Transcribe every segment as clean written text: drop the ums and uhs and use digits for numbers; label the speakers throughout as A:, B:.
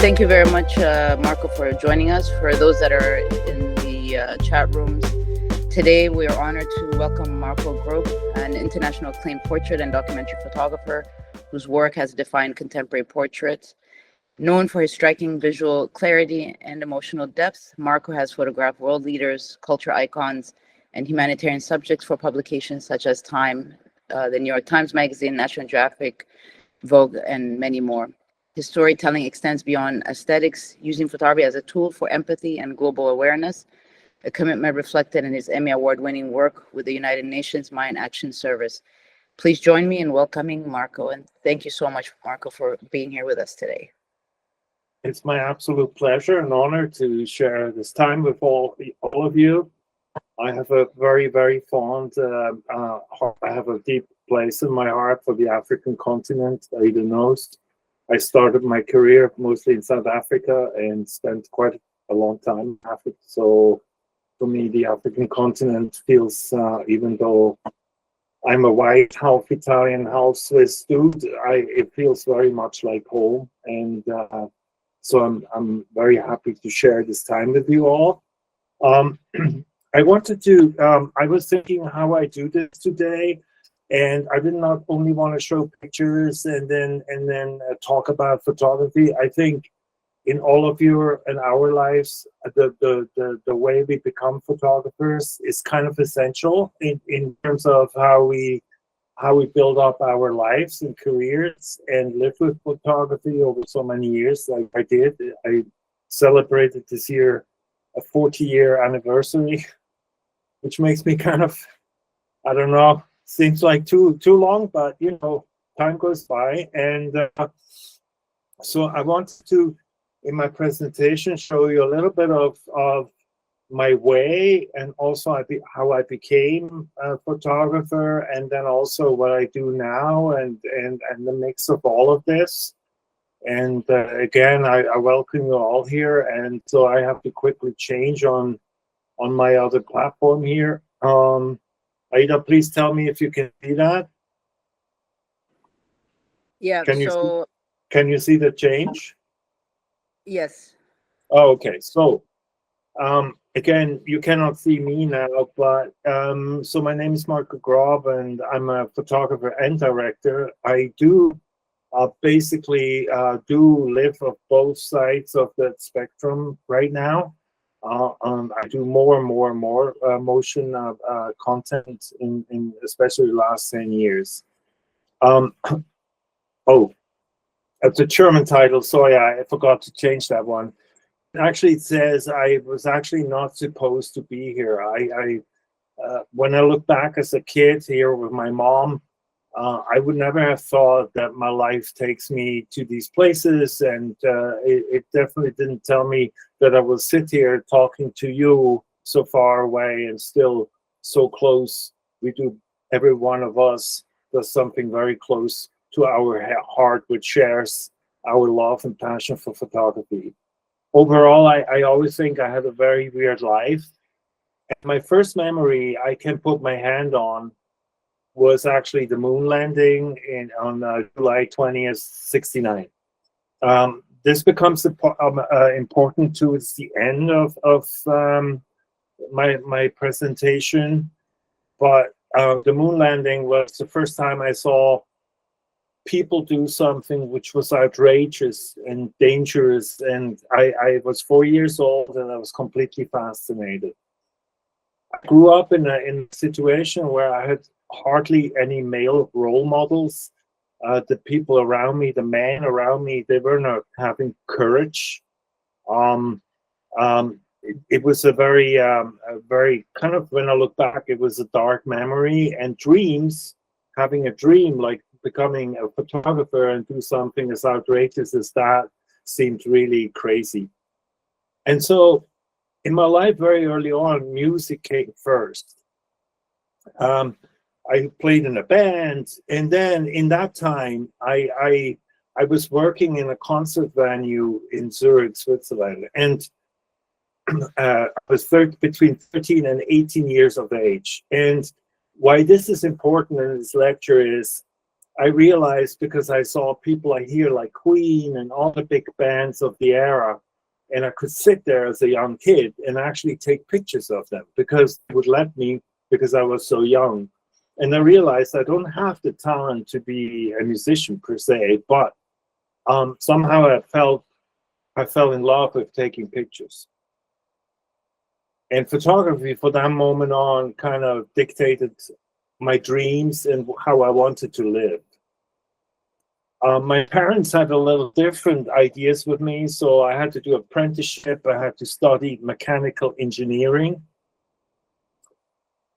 A: Thank you very much, Marco, for joining us. For those that are in the chat rooms, today we are honored to welcome Marco Grob, an international acclaimed portrait and documentary photographer whose work has defined contemporary portraits. Known for his striking visual clarity and emotional depth, Marco has photographed world leaders, culture icons, and humanitarian subjects for publications such as Time, the New York Times Magazine, National Geographic, Vogue, and many more. His storytelling extends beyond aesthetics, using photography as a tool for empathy and global awareness, a commitment reflected in his Emmy Award-winning work with the United Nations Mine Action Service. Please join me in welcoming Marco, and thank you so much, Marco, for being here with us today.
B: It's my absolute pleasure and honor to share this time with all of you. I have a very, very fond heart. I have a deep place in my heart for the African continent. Aida knows. I started my career mostly in South Africa and spent quite a long time in Africa. So for me, the African continent feels, even though I'm a white, half Italian, half Swiss dude, it feels very much like home. And so I'm very happy to share this time with you all. I wanted to, I was thinking how I do this today. And I did not only want to show pictures and then talk about photography. I think in all of your and our lives, the way we become photographers is kind of essential in terms of how we build up our lives and careers and live with photography over so many years. Like I did. I celebrated this year a 40-year anniversary, which makes me kind of, I don't know. Seems like too long, but you know, time goes by, and so I wanted to, in my presentation, show you a little bit of my way, and also how I became a photographer, and then also what I do now, and the mix of all of this. And again, I welcome you all here, and so I have to quickly change on my other platform here. Aida, please tell me if you can see that.
A: Yeah,
B: can you see the change?
A: Yes.
B: Oh, okay. So again, you cannot see me now, but so my name is Marco Grob, and I'm a photographer and director. I do basically do live on both sides of that spectrum right now. I do more and more motion content in especially the last 10 years. Oh, it's a German title. Sorry, I forgot to change that one. Actually, it says I was actually not supposed to be here. When I look back as a kid here with my mom, I would never have thought that my life takes me to these places, and it definitely didn't tell me that I will sit here talking to you so far away and still so close. Every one of us does something very close to our heart, which shares our love and passion for photography. Overall, I always think I had a very weird life. And my first memory I can put my hand on was actually the moon landing on July 20th, 1969. This becomes important towards the end of my presentation, but the moon landing was the first time I saw people do something which was outrageous and dangerous, and I was 4 years old and I was completely fascinated. I grew up in a situation where I had hardly any male role models. The people around me, the men around me, they were not having courage. It was a very kind of, when I look back, it was a dark memory. And dreams, having a dream like becoming a photographer and do something as outrageous as that seemed really crazy. And so in my life, very early on, music came first. I played in a band, and then in that time, I was working in a concert venue in Zurich, Switzerland, and I was between 13 and 18 years of age. And why this is important in this lecture is I realized, because I saw people I hear like Queen and all the big bands of the era, and I could sit there as a young kid and actually take pictures of them because it would let me, because I was so young. And I realized I don't have the talent to be a musician per se, but somehow I fell in love with taking pictures. And photography for that moment on kind of dictated my dreams and how I wanted to live. My parents had a little different ideas with me, so I had to do apprenticeship. I had to study mechanical engineering.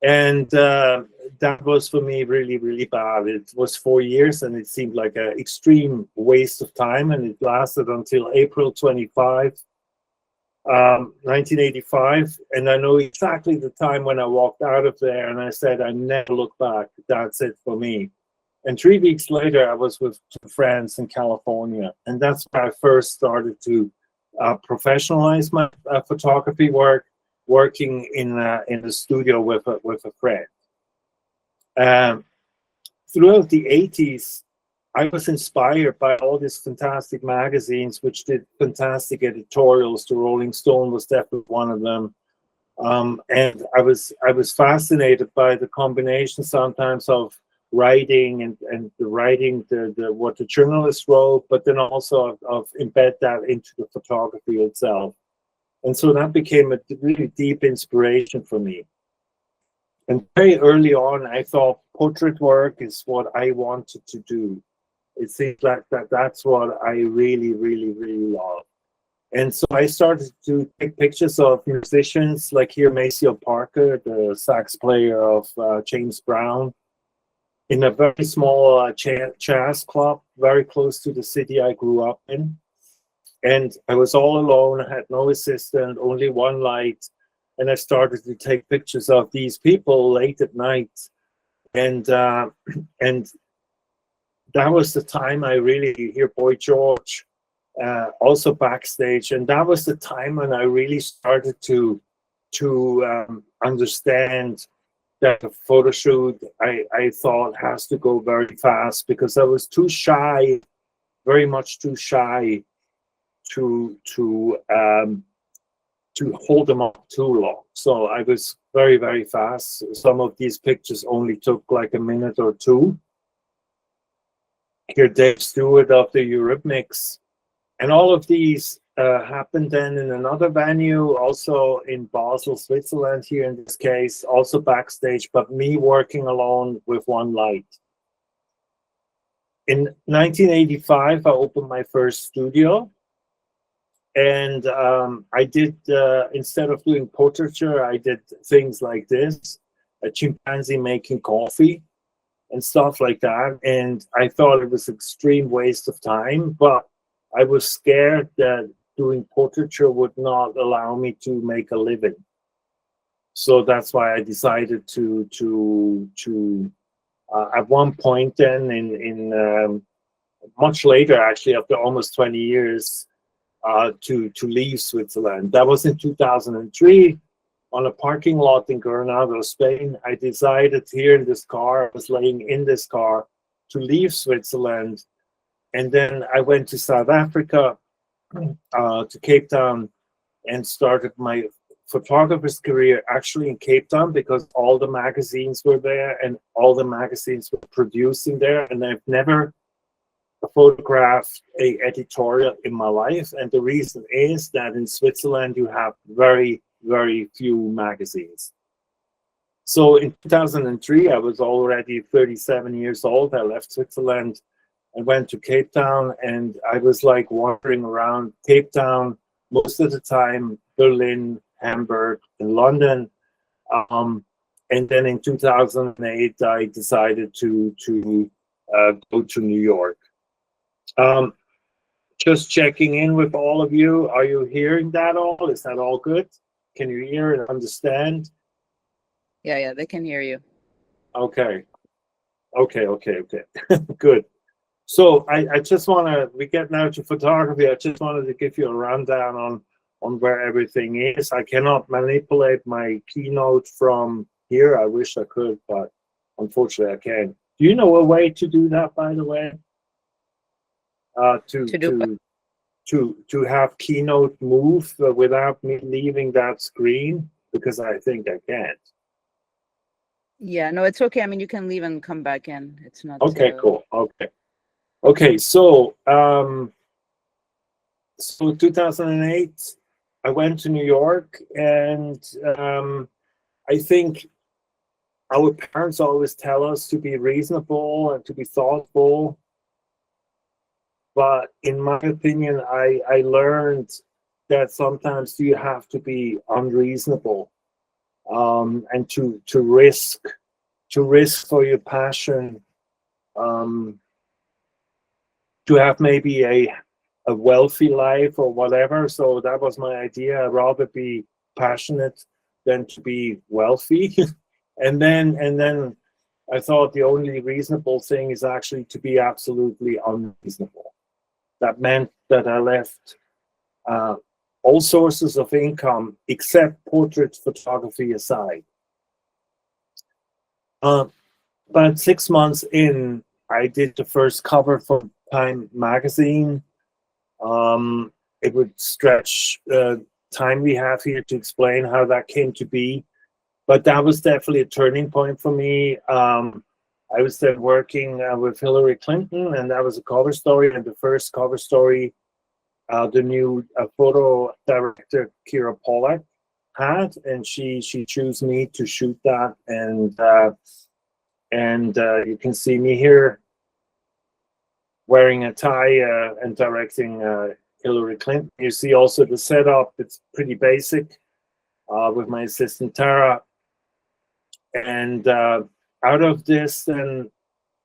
B: And that was for me really, really bad. It was 4 years and it seemed like an extreme waste of time, and it lasted until April 25, 1985. And I know exactly the time when I walked out of there and I said, I never look back. That's it for me. And 3 weeks later, I was with 2 friends in California. And that's where I first started to professionalize my photography work, working in the studio with a friend. Throughout the 80s, I was inspired by all these fantastic magazines, which did fantastic editorials. The Rolling Stone was definitely one of them. And I was fascinated by the combination sometimes of writing and the writing, the what the journalists wrote, but then also of embed that into the photography itself. And so that became a really deep inspiration for me. And very early on, I thought portrait work is what I wanted to do. It seems like that's what I really, really, really love. And so I started to take pictures of musicians, like here Maceo Parker, the sax player of James Brown, in a very small jazz club, very close to the city I grew up in. And I was all alone, I had no assistant, only one light. And I started to take pictures of these people late at night. And that was the time I really hear Boy George also backstage. And that was the time when I really started to understand that a photo shoot, I thought, has to go very fast, because I was too shy, very much too shy to hold them up too long. So I was very, very fast. Some of these pictures only took like a minute or two. Here, Dave Stewart of the Eurythmics. And all of these happened then in another venue, also in Basel, Switzerland, here in this case, also backstage, but me working alone with one light. In 1985, I opened my first studio. And I did, instead of doing portraiture, I did things like this, a chimpanzee making coffee and stuff like that. And I thought it was an extreme waste of time, but I was scared that doing portraiture would not allow me to make a living. So that's why I decided to at one point then in much later, actually, after almost 20 years, to leave Switzerland. That was in 2003 on a parking lot in Granada, Spain. I decided here in this car, I was laying in this car, to leave Switzerland. And then I went to South Africa, to Cape Town, and started my photographer's career actually in Cape Town, because all the magazines were there and all the magazines were producing there. And I've never photographed an editorial in my life. And the reason is that in Switzerland, you have very, very few magazines. So in 2003, I was already 37 years old. I left Switzerland and went to Cape Town, and I was like wandering around Cape Town most of the time, Berlin, Hamburg, and London. And then in 2008, I decided to go to New York. Just checking in with all of you. Are you hearing that all? Is that all good? Can you hear and understand?
A: Yeah, they can hear you.
B: Okay. Good. So I just want to, we get now to photography. I just wanted to give you a rundown on where everything is. I cannot manipulate my keynote from here. I wish I could, but unfortunately I can't. Do you know a way to do that, by the way?
A: To do
B: To have Keynote move without me leaving that screen, because I think I can't.
A: Yeah, no, it's okay. I mean, you can leave and come back in. It's not
B: Okay, cool. Okay. So so 2008, I went to New York, and I think our parents always tell us to be reasonable and to be thoughtful. But in my opinion, I learned that sometimes you have to be unreasonable, and to risk for your passion, to have maybe a wealthy life or whatever. So that was my idea. I'd rather be passionate than to be wealthy. and then I thought the only reasonable thing is actually to be absolutely unreasonable. That meant that I left all sources of income except portrait photography aside. About 6 months in, I did the first cover for Time magazine. It would stretch time we have here to explain how that came to be, but that was definitely a turning point for me. I was then working with Hillary Clinton, and that was a cover story, and the first cover story the new photo director Kira Pollack had, and she chose me to shoot that, and you can see me here wearing a tie and directing Hillary Clinton. You see also the setup; it's pretty basic with my assistant Tara, and out of this, then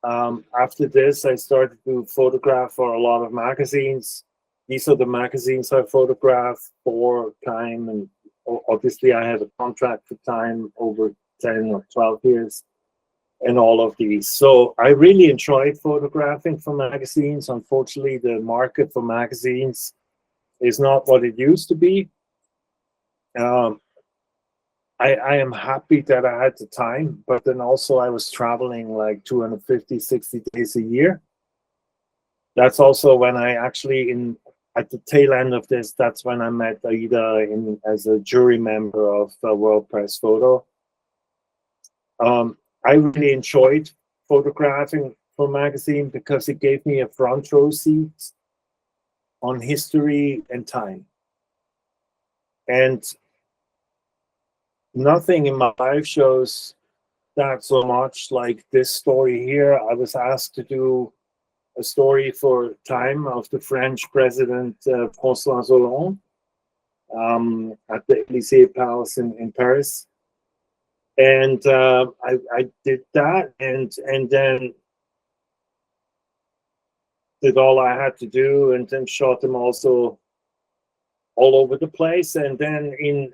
B: after this, I started to photograph for a lot of magazines. These are the magazines I photographed for Time, and obviously I had a contract for Time over 10 or 12 years and all of these. So I really enjoyed photographing for magazines. Unfortunately, the market for magazines is not what it used to be. I am happy that I had the time, but then also I was traveling like 250, 60 days a year. That's also when I actually, at the tail end of this, that's when I met Aida as a jury member of World Press Photo. I really enjoyed photographing for magazine because it gave me a front row seat on history and time. And nothing in my life shows that so much like this story here. I was asked to do a story for Time of the French president François Hollande at the Élysée Palace in Paris. And I did that, and then did all I had to do, and then shot them also all over the place. And then in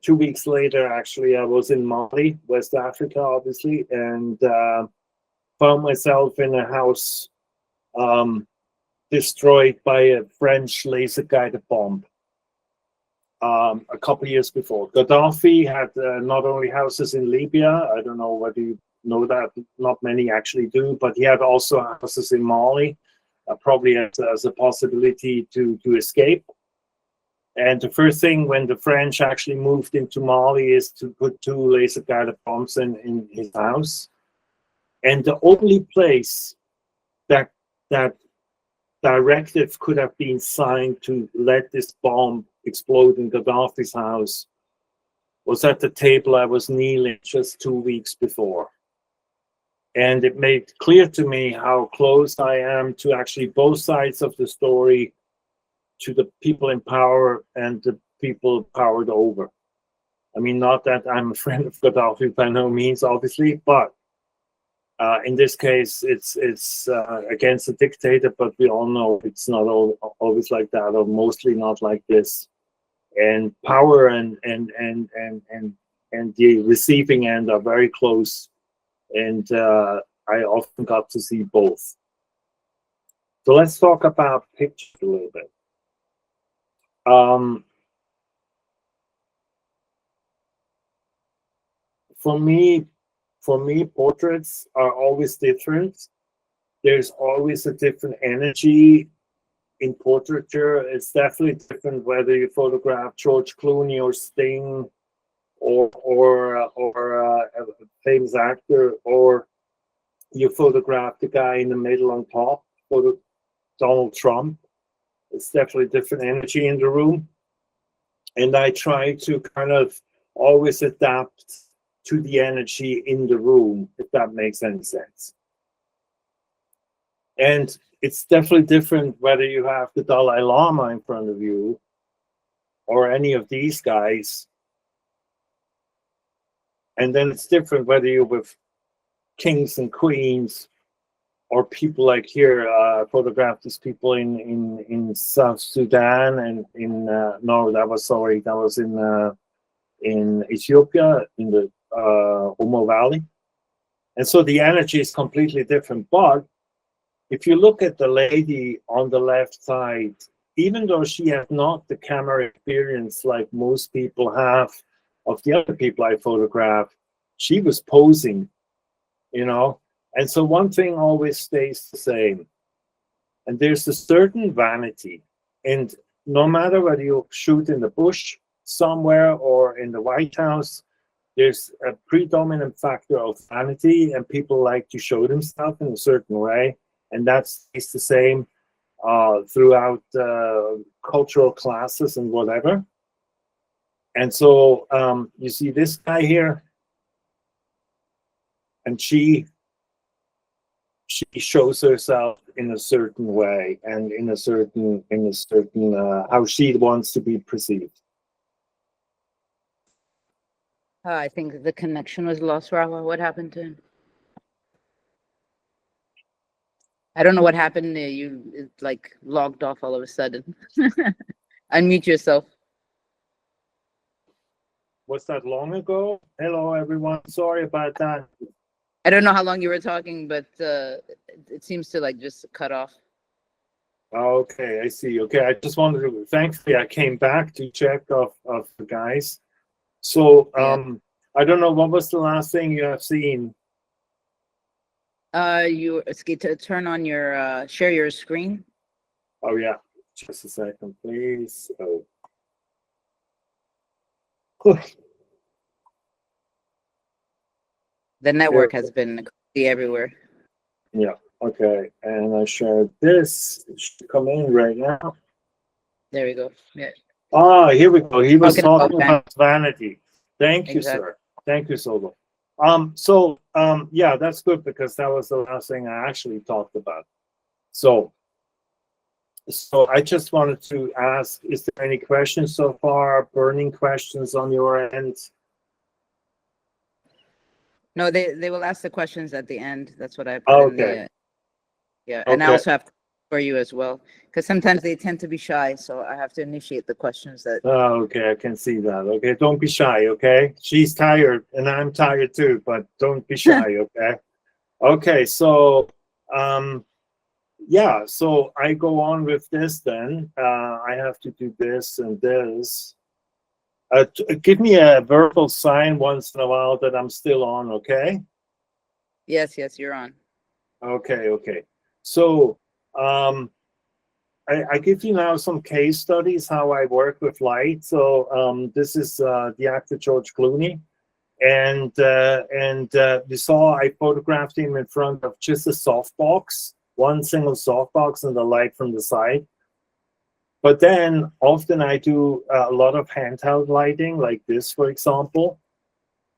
B: 2 weeks later, actually, I was in Mali, West Africa, obviously, and found myself in a house destroyed by a French laser-guided bomb a couple of years before. Gaddafi had not only houses in Libya, I don't know whether you know that, not many actually do, but he had also houses in Mali, probably as a possibility to escape. And the first thing when the French actually moved into Mali is to put 2 laser-guided bombs in his house. And the only place that directive could have been signed to let this bomb explode in Gaddafi's house was at the table I was kneeling just 2 weeks before. And it made clear to me how close I am to actually both sides of the story, to the people in power and the people powered over. I mean, not that I'm a friend of Gaddafi by no means, obviously, but in this case, it's against a dictator, but we all know it's not always like that, or mostly not like this. And power and the receiving end are very close, and I often got to see both. So let's talk about pictures a little bit. For me, for me, portraits are always different. There's always a different energy in portraiture. It's definitely different whether you photograph George Clooney or Sting or a famous actor, or you photograph the guy in the middle on top, Donald Trump. It's definitely different energy in the room. And I try to kind of always adapt to the energy in the room, if that makes any sense. And it's definitely different whether you have the Dalai Lama in front of you or any of these guys. And then it's different whether you're with kings and queens or people like here. Photographed these people in South Sudan and that was in Ethiopia, in the Omo Valley. And so the energy is completely different. But if you look at the lady on the left side, even though she has not the camera experience like most people have of the other people I photographed, she was posing, you know. And so one thing always stays the same. And there's a certain vanity. And no matter whether you shoot in the bush somewhere or in the White House, there's a predominant factor of vanity, and people like to show themselves in a certain way. And that's the same throughout cultural classes and whatever. And so you see this guy here, and she shows herself in a certain way and in a certain how she wants to be perceived.
A: I think the connection was lost. Rawa, what happened to him? I don't know what happened. You like logged off all of a sudden. Unmute yourself.
B: Was that long ago? Hello, everyone. Sorry about that.
A: I don't know how long you were talking, but it seems to like just cut off.
B: Okay, I see. Okay, I just wanted to, thankfully I came back to check of the guys. So I don't know, what was the last thing you have seen?
A: You to turn on your share your screen.
B: Oh yeah, just a second, please. Oh.
A: The network has been everywhere.
B: Yeah, okay. And I shared this. It should come in right now.
A: There we go. Yeah.
B: Ah, here we go. He was talking about vanity. Thank you, sir. Thank you, Solo. Yeah, that's good, because that was the last thing I actually talked about. So I just wanted to ask, is there any questions so far? Burning questions on your end?
A: No, they will ask the questions at the end. That's what I put in the yeah. And I also have for you as well, because sometimes they tend to be shy, so I have to initiate the questions that.
B: Oh, okay, I can see that. Okay, don't be shy. Okay, she's tired and I'm tired too, but don't be shy. Okay. Okay, so yeah, so I go on with this then. I have to do this and this. Give me a verbal sign once in a while that I'm still on, okay?
A: Yes, you're on.
B: Okay. So I give you now some case studies how I work with light. So this is the actor George Clooney, and you saw I photographed him in front of just a softbox, one single softbox, and the light from the side. But then often I do a lot of handheld lighting, like this, for example,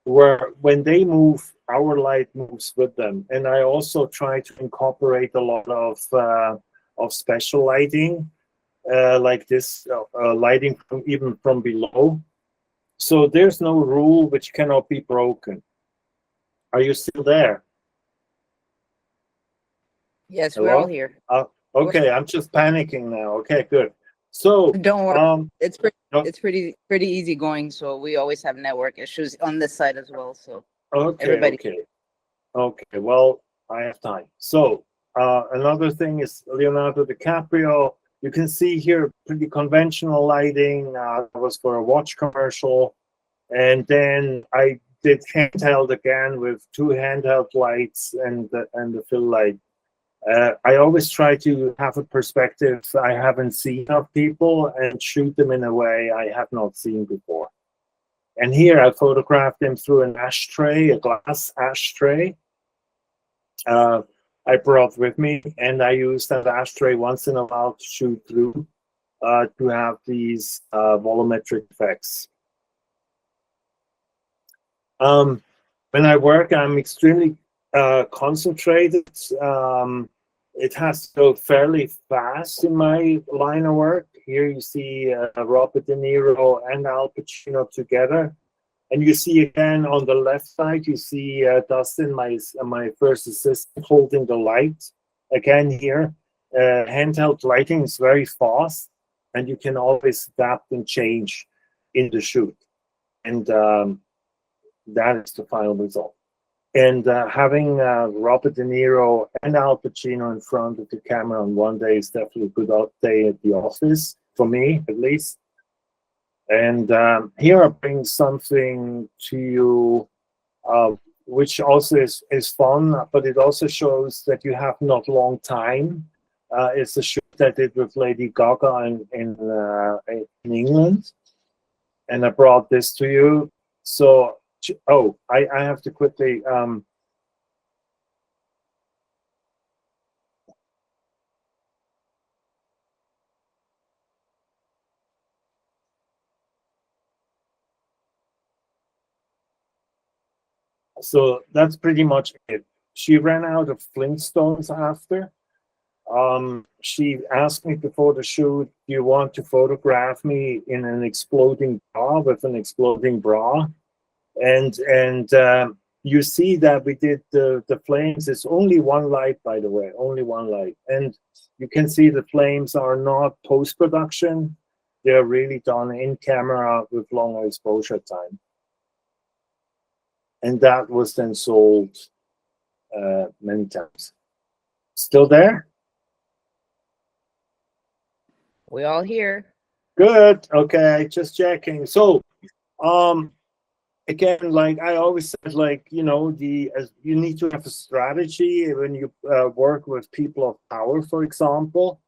B: where when they move, our light moves with them. And I also try to incorporate a lot of special lighting, like this, lighting even from below. So there's no rule which cannot be broken. Are you still there?
A: Yes,
B: hello?
A: We're all here.
B: Okay, I'm just panicking now. Okay, good. So
A: don't worry, it's pretty easy going. So we always have network issues on this side as well. So
B: okay. Well, I have time. So another thing is Leonardo DiCaprio. You can see here pretty conventional lighting. That was for a watch commercial, and then I did handheld again with 2 handheld lights and the fill light. I always try to have a perspective I haven't seen of people and shoot them in a way I have not seen before. And here I photographed them through an ashtray, a glass ashtray. I brought with me, and I use that ashtray once in a while to shoot through to have these volumetric effects. When I work, I'm extremely concentrated. It has to go fairly fast in my line of work. Here you see Robert De Niro and Al Pacino together. And you see again on the left side, you see Dustin, my first assistant, holding the light. Again here, handheld lighting is very fast, and you can always adapt and change in the shoot. And that is the final result. And having Robert De Niro and Al Pacino in front of the camera on one day is definitely a good day at the office, for me at least. And here I bring something to you, which also is fun, but it also shows that you have not long time. It's a shoot I did with Lady Gaga in England. And I brought this to you. So, oh, I have to quickly... So that's pretty much it. She ran out of Flintstones after. She asked me before the shoot, do you want to photograph me in an exploding bra with an exploding bra? And you see that we did the flames. It's only one light, by the way, only one light. And you can see the flames are not post-production. They're really done in camera with long exposure time. And that was then sold many times. Still there?
A: We all here.
B: Good. Okay, just checking. So, again, like I always said, like, you know, you need to have a strategy when you work with people of power, for example.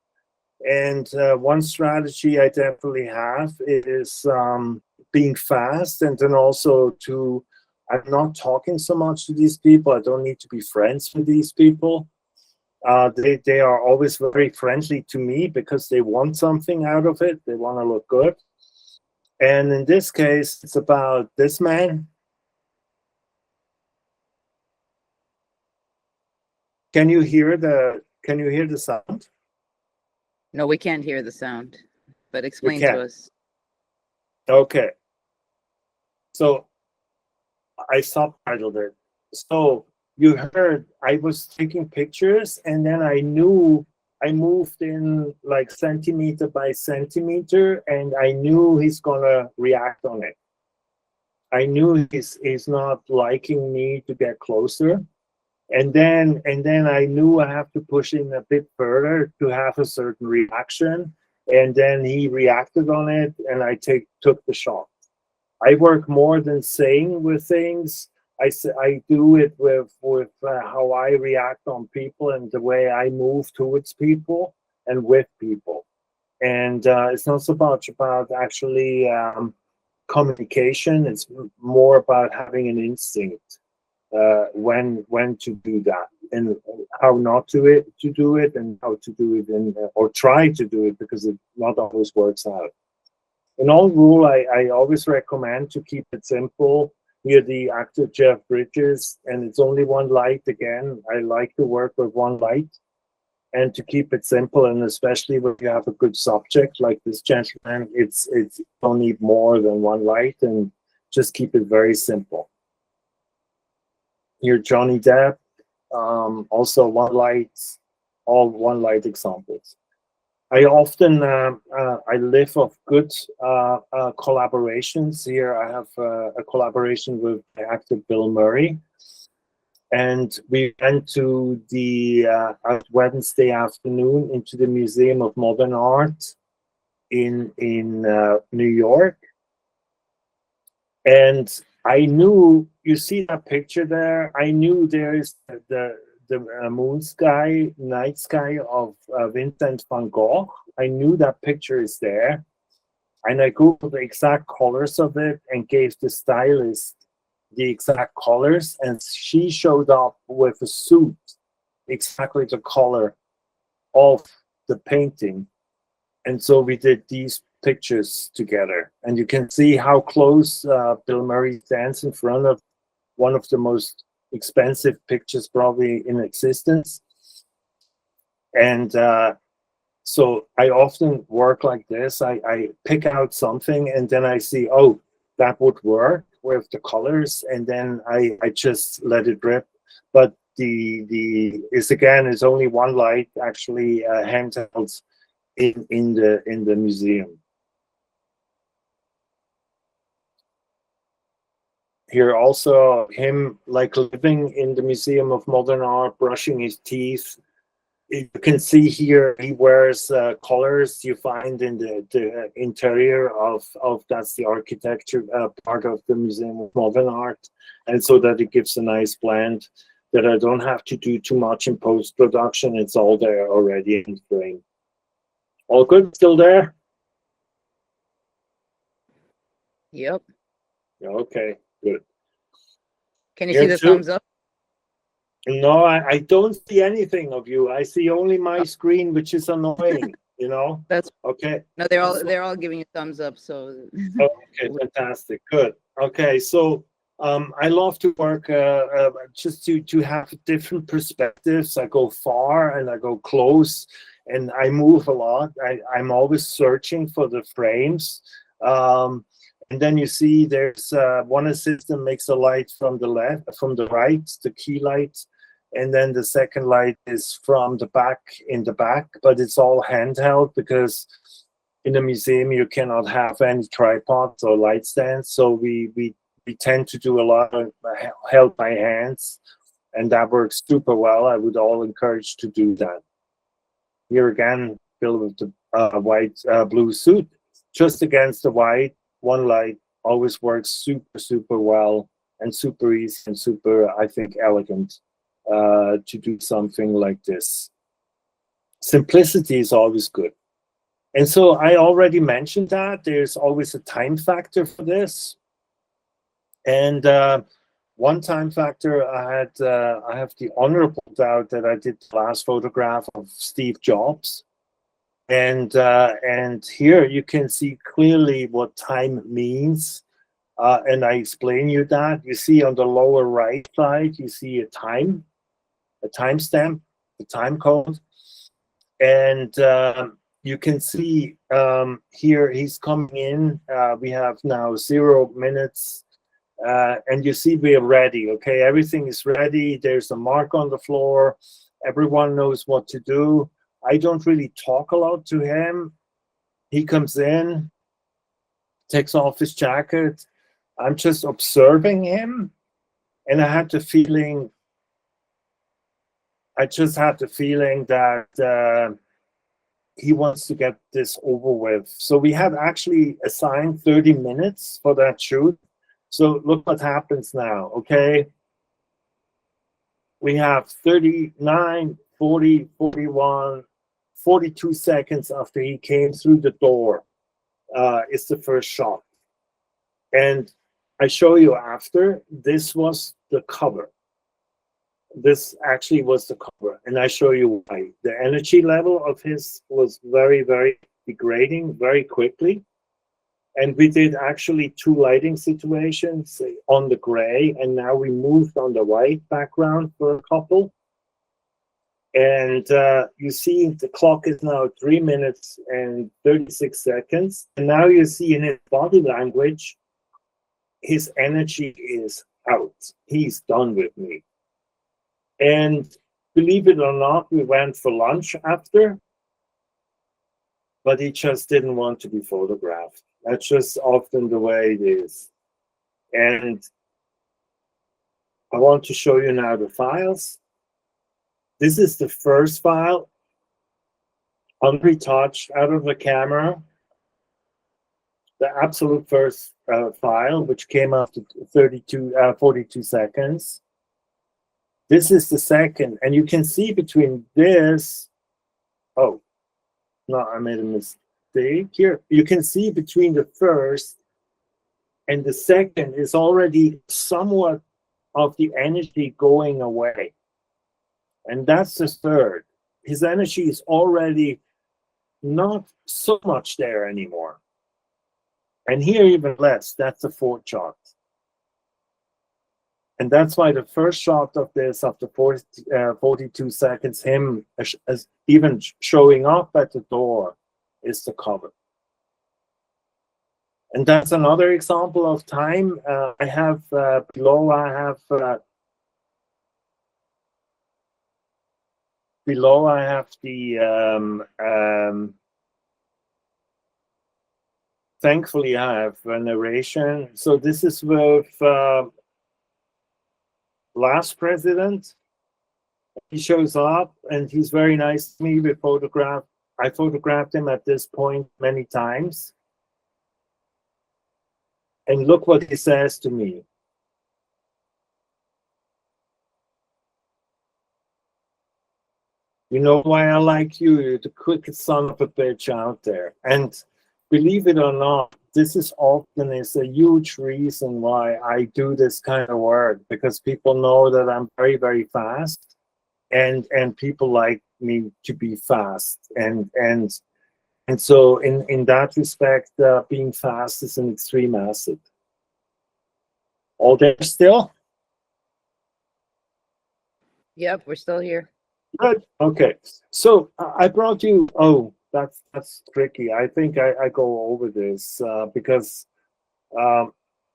B: And one strategy I definitely have is being fast, and then also I'm not talking so much to these people. I don't need to be friends with these people. They are always very friendly to me because they want something out of it. They want to look good. And in this case, it's about this man. Can you hear the sound?
A: No, we can't hear the sound, but explain to us.
B: Okay. So I subtitled it. So you heard I was taking pictures, and then I knew I moved in like centimeter by centimeter, and I knew he's gonna react on it. I knew he's not liking me to get closer. And then I knew I have to push in a bit further to have a certain reaction. And then he reacted on it, and I took the shot. I work more than saying with things. I do it with how I react on people and the way I move towards people and with people. And it's not so much about actually communication. It's more about having an instinct when to do that and how not to do it and how to do it or try to do it, because it not always works out. In all rule, I always recommend to keep it simple. Here the actor Jeff Bridges, and it's only one light. Again, I like to work with one light and to keep it simple, and especially when you have a good subject like this gentleman, it's don't need more than one light, and just keep it very simple. Here Johnny Depp, also one light, all one light examples. I often I live off good collaborations. Here I have a collaboration with the actor Bill Murray, and we went to the Wednesday afternoon into the Museum of Modern Art in New York, and I knew, you see that picture there? I knew there's the moon sky, night sky of Vincent van Gogh. I knew that picture is there. And I Googled the exact colors of it and gave the stylist the exact colors. And she showed up with a suit, exactly the color of the painting. And so we did these pictures together, and you can see how close Bill Murray stands in front of one of the most expensive pictures probably in existence. And so I often work like this. I pick out something and then I see, oh, that would work with the colors, and then I just let it rip. But is only one light actually handheld in the museum. Here also him like living in the Museum of Modern Art, brushing his teeth. You can see here he wears colors you find in the interior of that's the architecture part of the Museum of Modern Art, and so that it gives a nice blend that I don't have to do too much in post-production. It's all there already in frame. All good? Still there?
A: Yep.
B: Okay, good.
A: Can you see the thumbs up?
B: No, I don't see anything of you. I see only my screen, which is annoying, you know?
A: That's
B: okay.
A: No, they're all giving you thumbs up, so
B: okay, fantastic. Good. Okay, so I love to work just to have different perspectives. I go far and I go close, and I move a lot. I'm always searching for the frames. And then you see there's one assistant makes a light from the right, the key light. And then the second light is from the back, but it's all handheld because in the museum you cannot have any tripods or light stands. So we tend to do a lot of held by hands, and that works super well. I would all encourage to do that. Here again, Bill with the white blue suit, just against the white. One light always works super well and super easy and super, I think, elegant to do something like this. Simplicity is always good. And so I already mentioned that there's always a time factor for this. And one time factor, I have the honorable doubt that I did the last photograph of Steve Jobs. And here you can see clearly what time means. And I explain you that. You see on the lower right side, you see a timestamp, the time code. And you can see here he's coming in. We have now 0 minutes. And you see we are ready, okay? Everything is ready. There's a mark on the floor. Everyone knows what to do. I don't really talk a lot to him. He comes in, takes off his jacket. I'm just observing him. And I just had the feeling that he wants to get this over with. So we had actually assigned 30 minutes for that shoot. So look what happens now, okay? We have 39, 40, 41, 42 seconds after he came through the door is the first shot. And I show you after, this was the cover. This actually was the cover. And I show you why. The energy level of his was very, very degrading very quickly. And we did actually 2 lighting situations on the gray, and now we moved on the white background for a couple. And you see the clock is now 3 minutes and 36 seconds. And now you see in his body language, his energy is out. He's done with me. And believe it or not, we went for lunch after, but he just didn't want to be photographed. That's just often the way it is. And I want to show you now the files. This is the first file, unretouched, out of the camera. The absolute first file, which came after 42 seconds. This is the second, and you can see between this. Oh, no, I made a mistake here. You can see between the first and the second is already somewhat of the energy going away. And that's the third. His energy is already not so much there anymore. And here even less. That's the fourth shot. And that's why the first shot of this, after 42 seconds, him as even showing up at the door, is the cover. And that's another example of time. I have below I have the thankfully I have a narration. So this is with last president. He shows up and he's very nice to me. I photographed him at this point many times. And look what he says to me. You know why I like you? You're the quickest son of a bitch out there. And believe it or not, this is a huge reason why I do this kind of work, because people know that I'm very, very fast, and people like me to be fast. And so in that respect, being fast is an extreme asset. All there still?
A: Yep, we're still here.
B: Good. Okay. So I brought you. Oh, that's tricky. I think I go over this because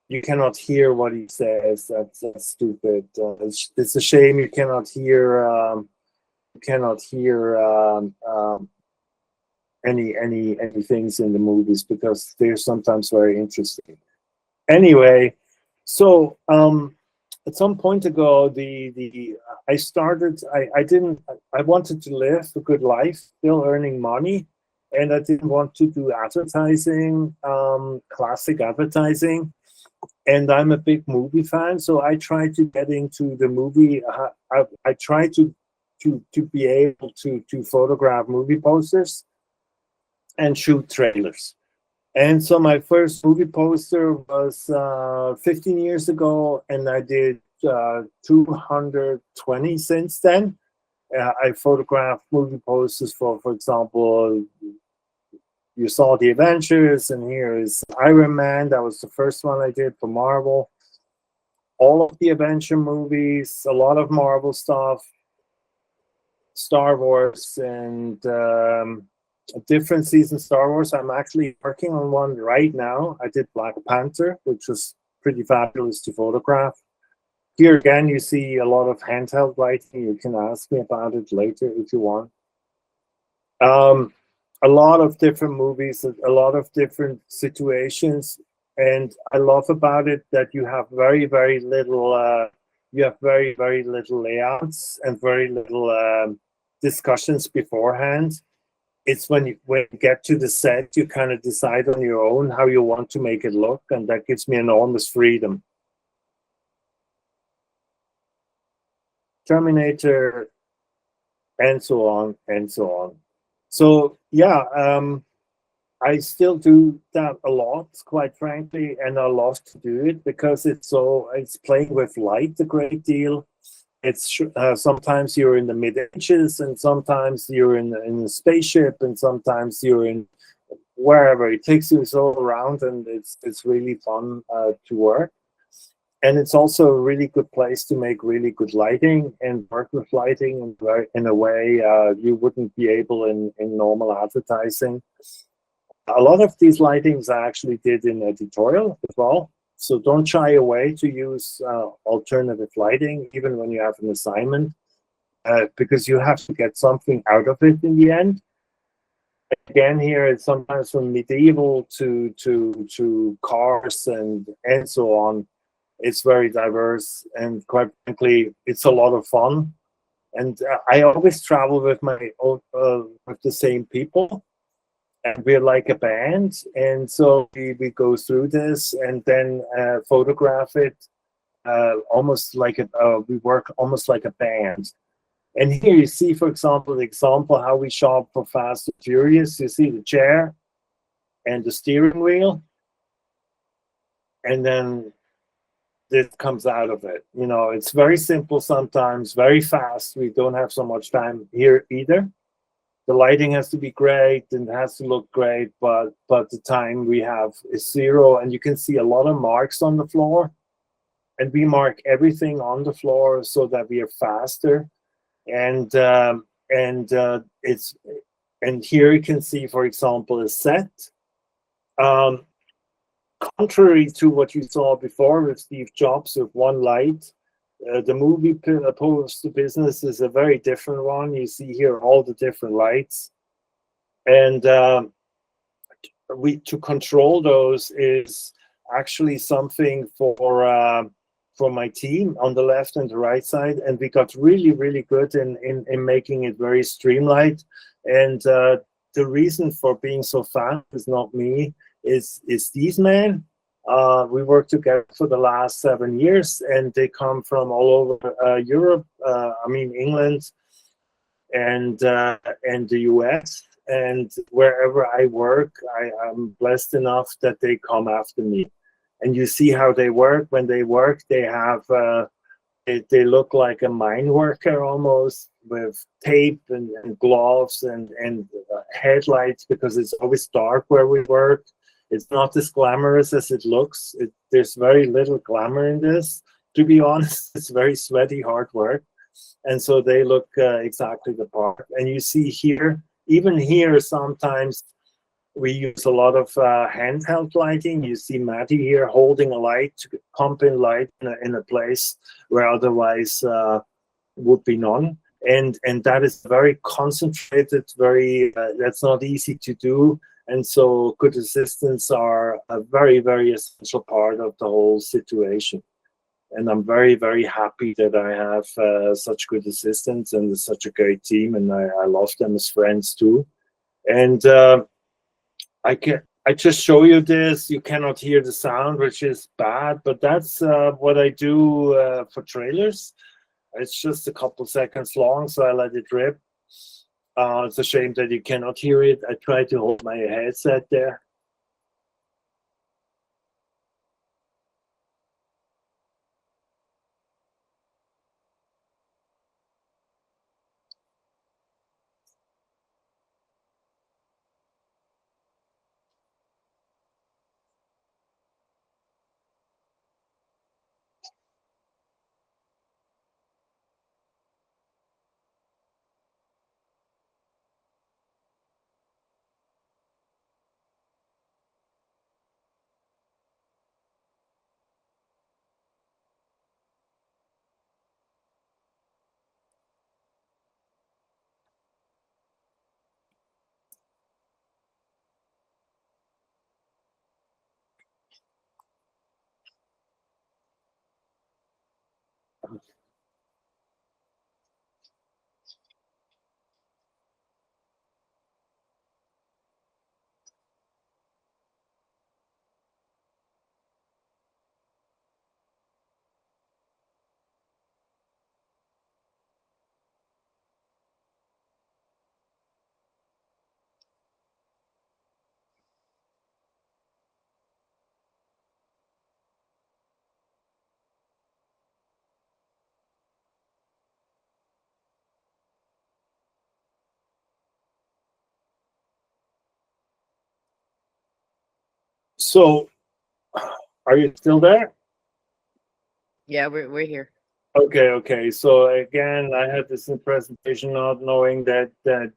B: you cannot hear what he says. That's stupid. It's a shame you cannot hear. Any things in the movies, because they're sometimes very interesting. Anyway, so at some point ago, I wanted to live a good life, still earning money, and I didn't want to do advertising, classic advertising. And I'm a big movie fan, so I tried to get into the movie. I tried to be able to photograph movie posters and shoot trailers. And so my first movie poster was 15 years ago, and I did 220 since then. I photographed movie posters for example, you saw The Avengers, and here is Iron Man. That was the first one I did for Marvel. All of the Avenger movies, a lot of Marvel stuff, Star Wars, and different season Star Wars. I'm actually working on one right now. I did Black Panther, which was pretty fabulous to photograph. Here again, you see a lot of handheld writing. You can ask me about it later if you want. A lot of different movies, a lot of different situations, and I love about it that you have very, very little. You have very, very little layouts and very little discussions beforehand. It's when you get to the set, you kind of decide on your own how you want to make it look, and that gives me enormous freedom. Terminator, and so on and so on. So yeah, I still do that a lot, quite frankly, and I love to do it because it's playing with light a great deal. It's sometimes you're in the mid-ages, and sometimes you're in a spaceship, and sometimes you're in wherever. It takes you all around, and it's really fun to work. And it's also a really good place to make really good lighting and work with lighting in a way you wouldn't be able in normal advertising. A lot of these lightings I actually did in Editorial as well. So don't shy away to use alternative lighting, even when you have an assignment, because you have to get something out of it in the end. Again, here it's sometimes from medieval to cars and so on. It's very diverse, and quite frankly, it's a lot of fun. And I always travel with with the same people. and we're like a band. And so we go through this and then photograph it almost like we work almost like a band. And here you see, for example, the example how we shot for Fast and Furious. You see the chair and the steering wheel, and then this comes out of it. You know, it's very simple sometimes, very fast. We don't have so much time here either. The lighting has to be great and it has to look great, but the time we have is zero, and you can see a lot of marks on the floor. And we mark everything on the floor so that we are faster. And here you can see, for example, a set. Contrary to what you saw before with Steve Jobs with one light, the movie poster business is a very different one. You see here all the different lights, and to control those is actually something for my team on the left and the right side, and we got really good in making it very streamlined. And the reason for being so fast is not me, is these men. We worked together for the last 7 years, and they come from all over Europe. England and the US, and wherever I work, I'm blessed enough that they come after me. And you see how they work. When they work, they have they look like a mine worker almost, with tape and gloves and headlights, because it's always dark where we work. It's not as glamorous as it looks. There's very little glamour in this. To be honest, it's very sweaty, hard work. And so they look exactly the part. And you see here, even here, sometimes we use a lot of handheld lighting. You see Matty here holding a light to pump in light in a place where otherwise would be none. And that is very concentrated, that's not easy to do. And so good assistants are a very essential part of the whole situation. And I'm very happy that I have such good assistants and such a great team, and I love them as friends too. And I just show you this. You cannot hear the sound, which is bad, but that's what I do for trailers. It's just a couple seconds long, so I let it rip. It's a shame that you cannot hear it. I try to hold my headset there. So, are you still there?
A: Yeah, we're here.
B: Okay. So again, I had this presentation not knowing that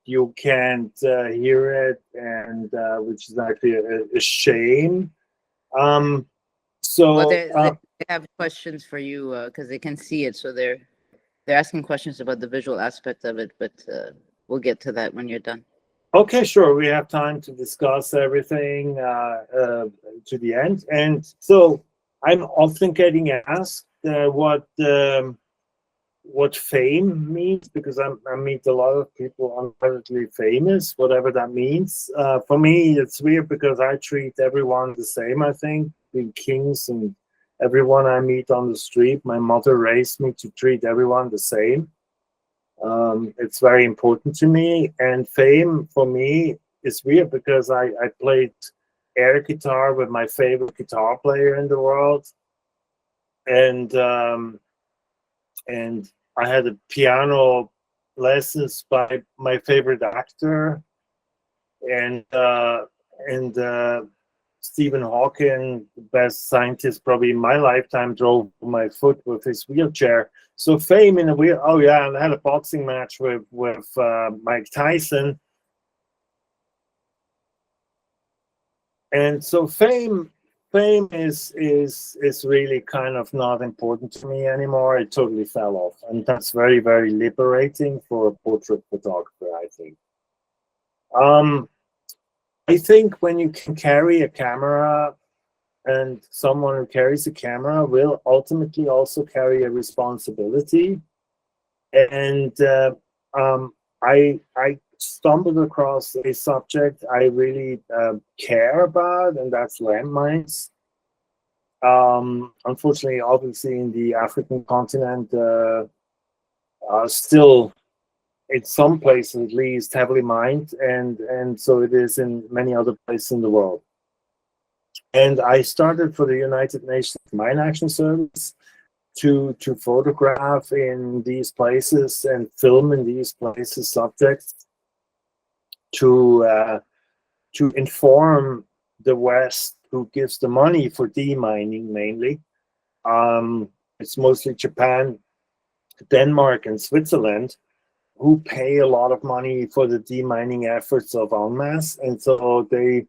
B: you can't hear it, and which is actually a shame.
A: Well, they have questions for you because they can see it, so they're asking questions about the visual aspect of it. But we'll get to that when you're done.
B: Okay, sure. We have time to discuss everything to the end. And so I'm often getting asked what what fame means, because I meet a lot of people undoubtedly famous, whatever that means. For me, it's weird because I treat everyone the same, I think, the kings and everyone I meet on the street. My mother raised me to treat everyone the same. It's very important to me. And fame for me is weird because I played air guitar with my favorite guitar player in the world. And I had a piano lessons by my favorite actor, and Stephen Hawking, the best scientist probably in my lifetime, drove my foot with his wheelchair. So fame in a wheel. Oh yeah, and I had a boxing match with Mike Tyson. And so fame is really kind of not important to me anymore. It totally fell off, and that's very, very liberating for a portrait photographer, I think. I think when you can carry a camera, and someone who carries a camera will ultimately also carry a responsibility. And I stumbled across a subject I really care about, and that's landmines. Unfortunately, obviously, in the African continent, still, in some places at least, heavily mined, and so it is in many other places in the world. And I started for the United Nations Mine Action Service to photograph in these places and film in these places subjects to inform the West, who gives the money for demining mainly. It's mostly Japan, Denmark, and Switzerland who pay a lot of money for the demining efforts of en masse. And so they,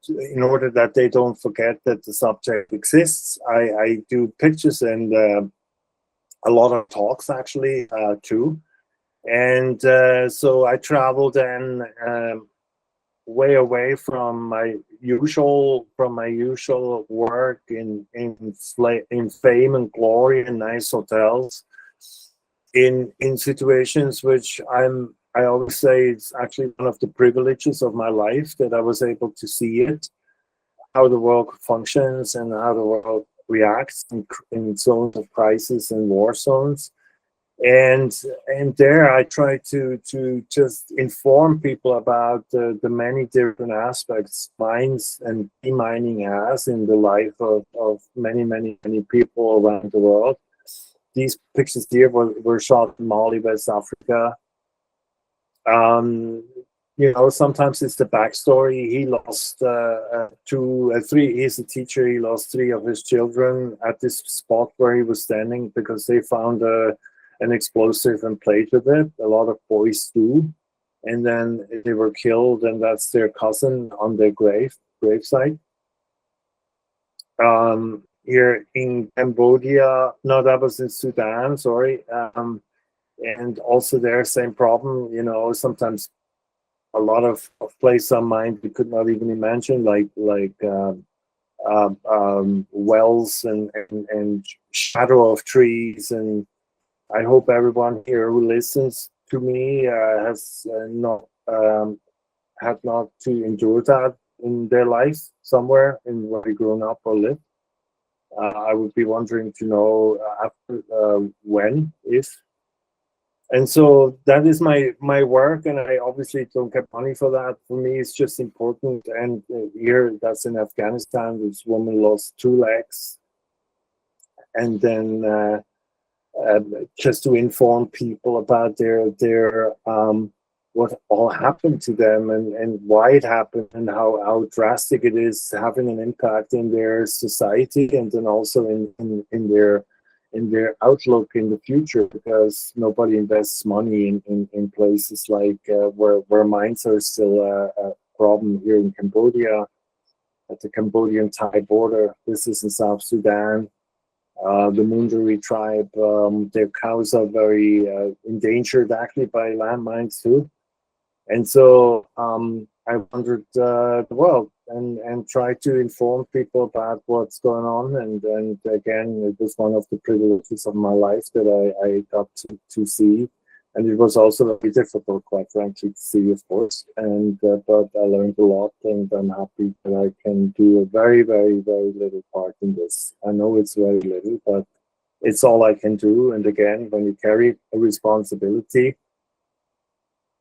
B: in order that they don't forget that the subject exists, I do pictures and a lot of talks actually too. And so I traveled then way away from my usual work in fame and glory and nice hotels, in situations which I always say it's actually one of the privileges of my life, that I was able to see it, how the world functions and how the world reacts in zones of crisis and war zones. And there I try to just inform people about the many different aspects mines and demining has in the life of many people around the world. These pictures here were shot in Mali, West Africa. Sometimes it's the backstory. He lost three. He's a teacher. He lost 3 of his children at this spot where he was standing because they found an explosive and played with it. A lot of boys do, and then they were killed, and that's their cousin on their gravesite. Here in Cambodia, no, that was in Sudan. Sorry, and also there, same problem. Sometimes a lot of places on mine we could not even imagine, like wells and shadow of trees. And I hope everyone here who listens to me has not had not to endure that in their life somewhere in where they grown up or lived. I would be wondering to know after when, if. And so that is my work, and I obviously don't get money for that. For me, it's just important. And here, that's in Afghanistan, this woman lost 2 legs. And then just to inform people about their what all happened to them and why it happened and how drastic it is having an impact in their society, and then also in their outlook in the future, because nobody invests money in places like where mines are still a problem. Here in Cambodia, at the Cambodian-Thai border. This is in South Sudan. The Mundari tribe, their cows are very endangered actually by landmines too. And so I wondered, well, and try to inform people about what's going on. And again, it was one of the privileges of my life that I got to see. And it was also very difficult, quite frankly, to see, of course. And but I learned a lot, and I'm happy that I can do a very, very, very little part in this. I know it's very little, but it's all I can do. And again, when you carry a responsibility,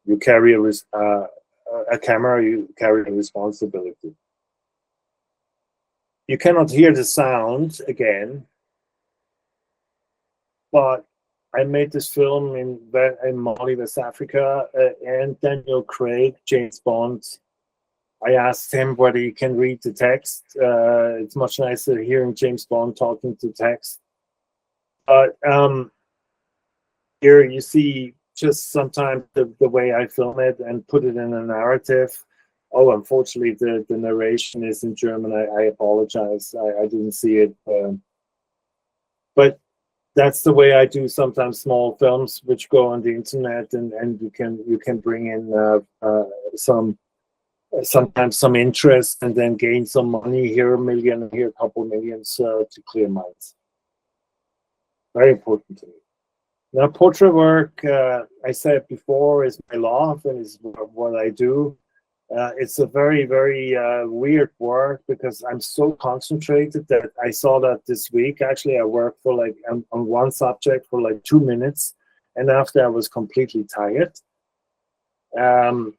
B: you carry a camera, you carry a responsibility. You cannot hear the sound again, but I made this film in Mali, West Africa, and Daniel Craig, James Bond. I asked him whether he can read the text. It's much nicer hearing James Bond talking to text. Here you see just sometimes the way I film it and put it in a narrative. Oh, unfortunately, the narration is in German. I apologize. I didn't see it. But that's the way I do sometimes small films which go on the internet, and you can bring in sometimes some interest, and then gain some money, here $1 million, here a couple millions, to clear minds. Very important to me. Now, portrait work, I said before, is my love and is what I do. It's a very, very weird work because I'm so concentrated that I saw that this week. Actually, I worked for like on one subject for like 2 minutes, and after I was completely tired.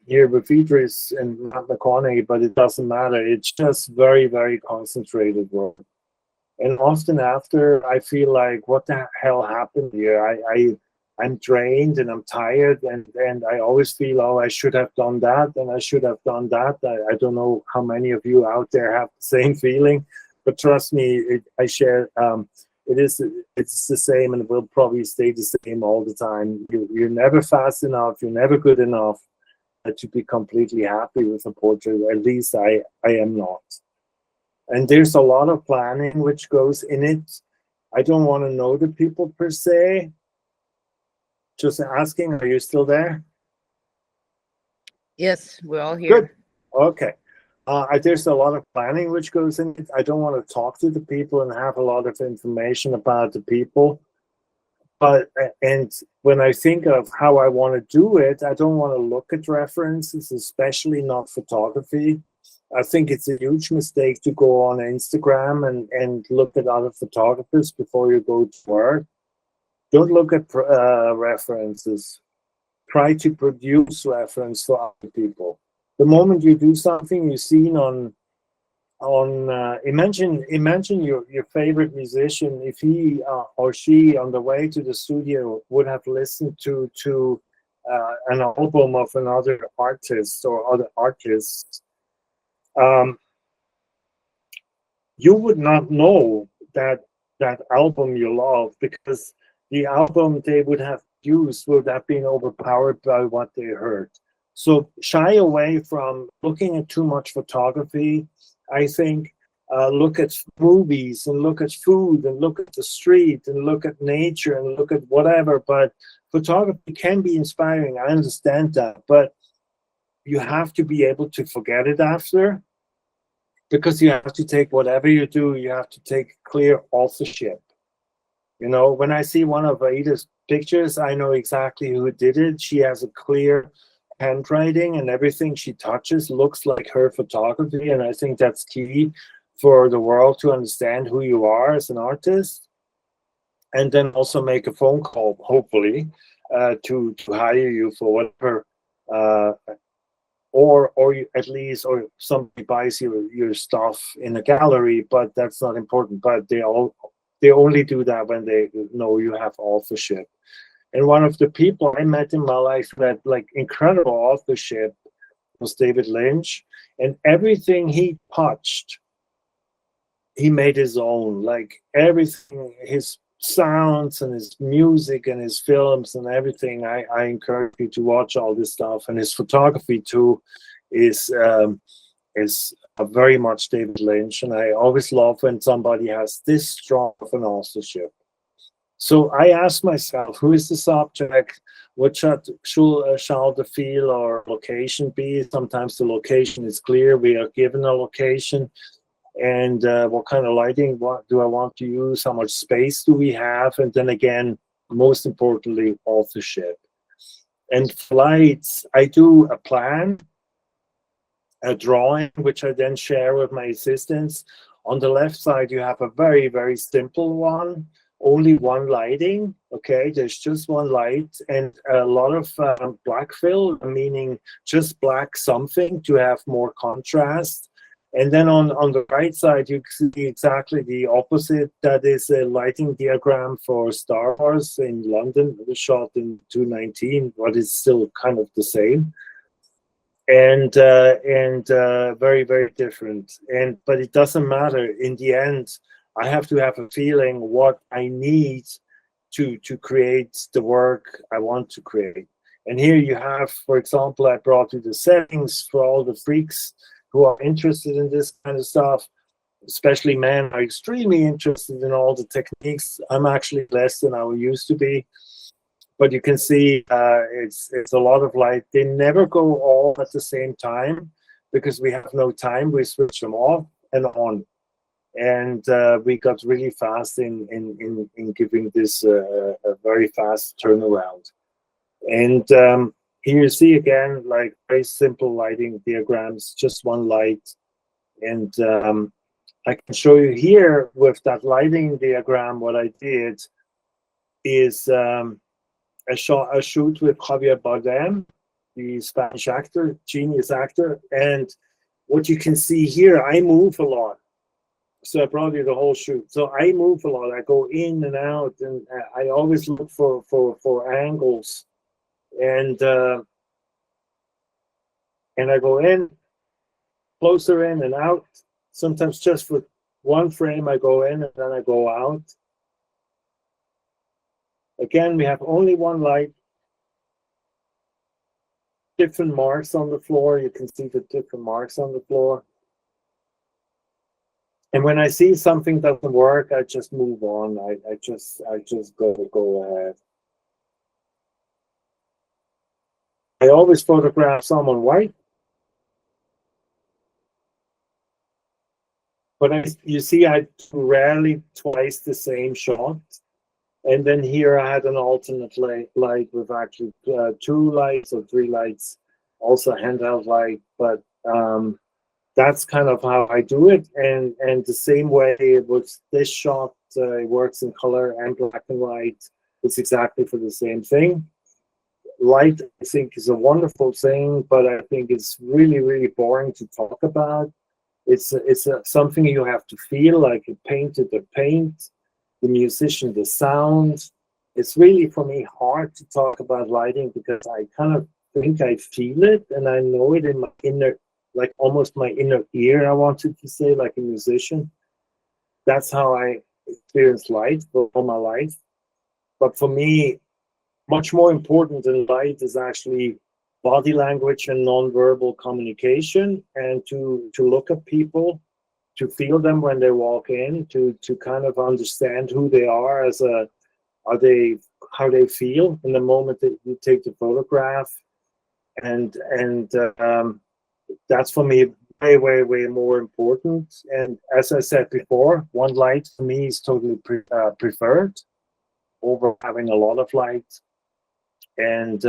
B: Here with Idris and Matt McConaughey, but it doesn't matter. It's just very, very concentrated work. And often after, I feel like, what the hell happened here? I'm drained and I'm tired, and I always feel, oh, I should have done that, and I should have done that. I don't know how many of you out there have the same feeling, but trust me, I share. It's the same, and it will probably stay the same all the time. You're never fast enough. You're never good enough to be completely happy with a portrait. At least I am not. And there's a lot of planning which goes in it. I don't want to know the people per se. Just asking, are you still there?
A: Yes, we're all here.
B: Good. Okay. There's a lot of planning which goes in it. I don't want to talk to the people and have a lot of information about the people. And when I think of how I want to do it, I don't want to look at references, especially not photography. I think it's a huge mistake to go on Instagram and look at other photographers before you go to work. Don't look at references. Try to produce reference for other people. The moment you do something you've seen on imagine your favorite musician, if he or she on the way to the studio would have listened to an album of another artist or other artists, you would not know that album you love, because the album they would have used would have been overpowered by what they heard. So shy away from looking at too much photography. I think look at movies and look at food and look at the street and look at nature and look at whatever. But photography can be inspiring. I understand that, but you have to be able to forget it after, because you have to take whatever you do, you have to take clear authorship. You know, when I see one of Aida's pictures, I know exactly who did it. She has a clear handwriting, and everything she touches looks like her photography. And I think that's key for the world to understand who you are as an artist. And then also make a phone call, hopefully, to hire you for whatever, or you, at least, or somebody buys your stuff in a gallery, but that's not important. But they only do that when they know you have authorship. And one of the people I met in my life who had like incredible authorship was David Lynch. And everything he touched, he made his own. Like everything, his sounds and his music and his films and everything. I encourage you to watch all this stuff. And his photography too is very much David Lynch. And I always love when somebody has this strong of an authorship. So I ask myself, who is the subject? What shall the feel or location be? Sometimes the location is clear. We are given a location. And what kind of lighting do I want to use? How much space do we have? And then again, most importantly, authorship. And flights, I do a plan, a drawing, which I then share with my assistants. On the left side, you have a very, very simple one, only one lighting, okay? There's just one light and a lot of black fill, meaning just black something to have more contrast. And then on the right side, you see exactly the opposite. That is a lighting diagram for Star Wars in London. It was shot in 2019, but it's still kind of the same. And very, very different. But it doesn't matter. In the end, I have to have a feeling what I need to create the work I want to create. And here you have, for example, I brought you the settings for all the freaks who are interested in this kind of stuff. Especially men are extremely interested in all the techniques. I'm actually less than I used to be. But you can see it's a lot of light. They never go all at the same time because we have no time. We switch them off and on. And we got really fast in giving this a very fast turnaround. And here you see again, like very simple lighting diagrams, just one light. And I can show you here with that lighting diagram, what I did is a shoot with Javier Bardem, the Spanish actor, genius actor. And what you can see here, I move a lot. So I brought you the whole shoot. So I move a lot. I go in and out, and I always look for angles. And I go in, closer in and out. Sometimes just for one frame, I go in and then I go out. Again, we have only one light. Different marks on the floor. You can see the different marks on the floor. And when I see something doesn't work, I just move on. I just go ahead. I always photograph someone white. But you see, I rarely twice the same shot. And then here I had an alternate light with actually 2 lights or 3 lights, also handheld light. But that's kind of how I do it. And the same way with this shot, it works in color and black and white. It's exactly for the same thing. Light, I think, is a wonderful thing, but I think it's really, really boring to talk about. It's something you have to feel, like a painter, the paint, the musician, the sound. It's really, for me, hard to talk about lighting because I kind of think I feel it and I know it in my inner, like almost my inner ear, I wanted to say, like a musician. That's how I experience light for all my life. But for me, much more important than light is actually body language and nonverbal communication, and to look at people, to feel them when they walk in, to kind of understand who they are as how they feel in the moment that you take the photograph, and that's for me way, way, way more important. And as I said before, one light for me is totally preferred over having a lot of light. And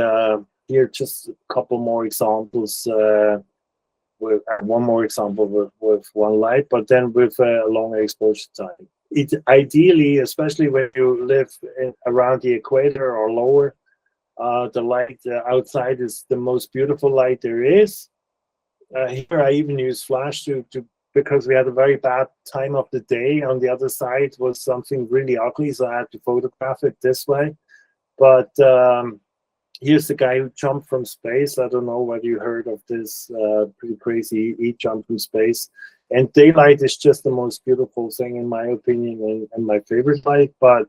B: here, just a couple more examples. With one more example with one light, but then with a longer exposure time. It ideally, especially when you live around the equator or lower, the light outside is the most beautiful light there is. Here, I even use flash because we had a very bad time of the day. On the other side was something really ugly, so I had to photograph it this way. But here's the guy who jumped from space. I don't know whether you heard of this, pretty crazy. He jumped from space. And daylight is just the most beautiful thing, in my opinion, and my favorite light. But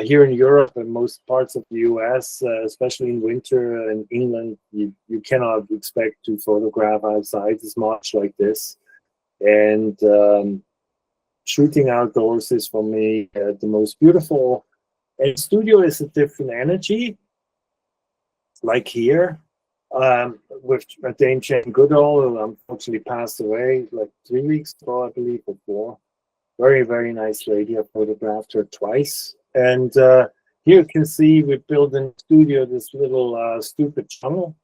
B: here in Europe and most parts of the US, especially in winter in England, you cannot expect to photograph outside as much like this. And shooting outdoors is, for me, the most beautiful And studio is a different energy, like here, with Dame Jane Goodall, who unfortunately passed away like 3 weeks ago, I believe, or 4. Very, very nice lady. I photographed her twice. And here you can see we built in the studio this little stupid jungle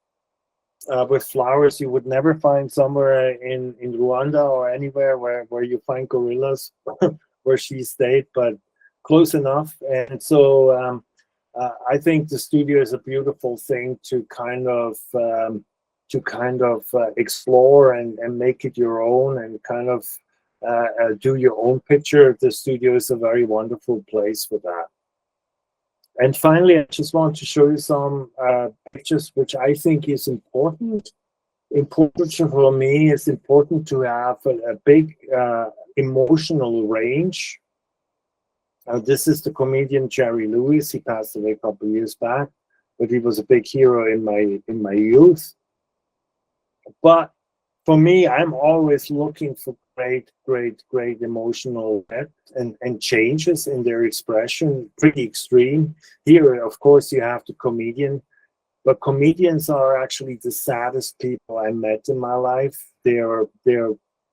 B: with flowers you would never find somewhere in Rwanda or anywhere where you find gorillas, where she stayed, but close enough. And so I think the studio is a beautiful thing to kind of explore and make it your own and kind of do your own picture. The studio is a very wonderful place for that. And finally, I just want to show you some pictures which I think is important. Important for me, it's important to have a big emotional range. This is the comedian Jerry Lewis. He passed away a couple of years back, but he was a big hero in my youth. But for me, I'm always looking for great emotional depth and changes in their expression, pretty extreme. Here, of course, you have the comedian, but comedians are actually the saddest people I met in my life. They're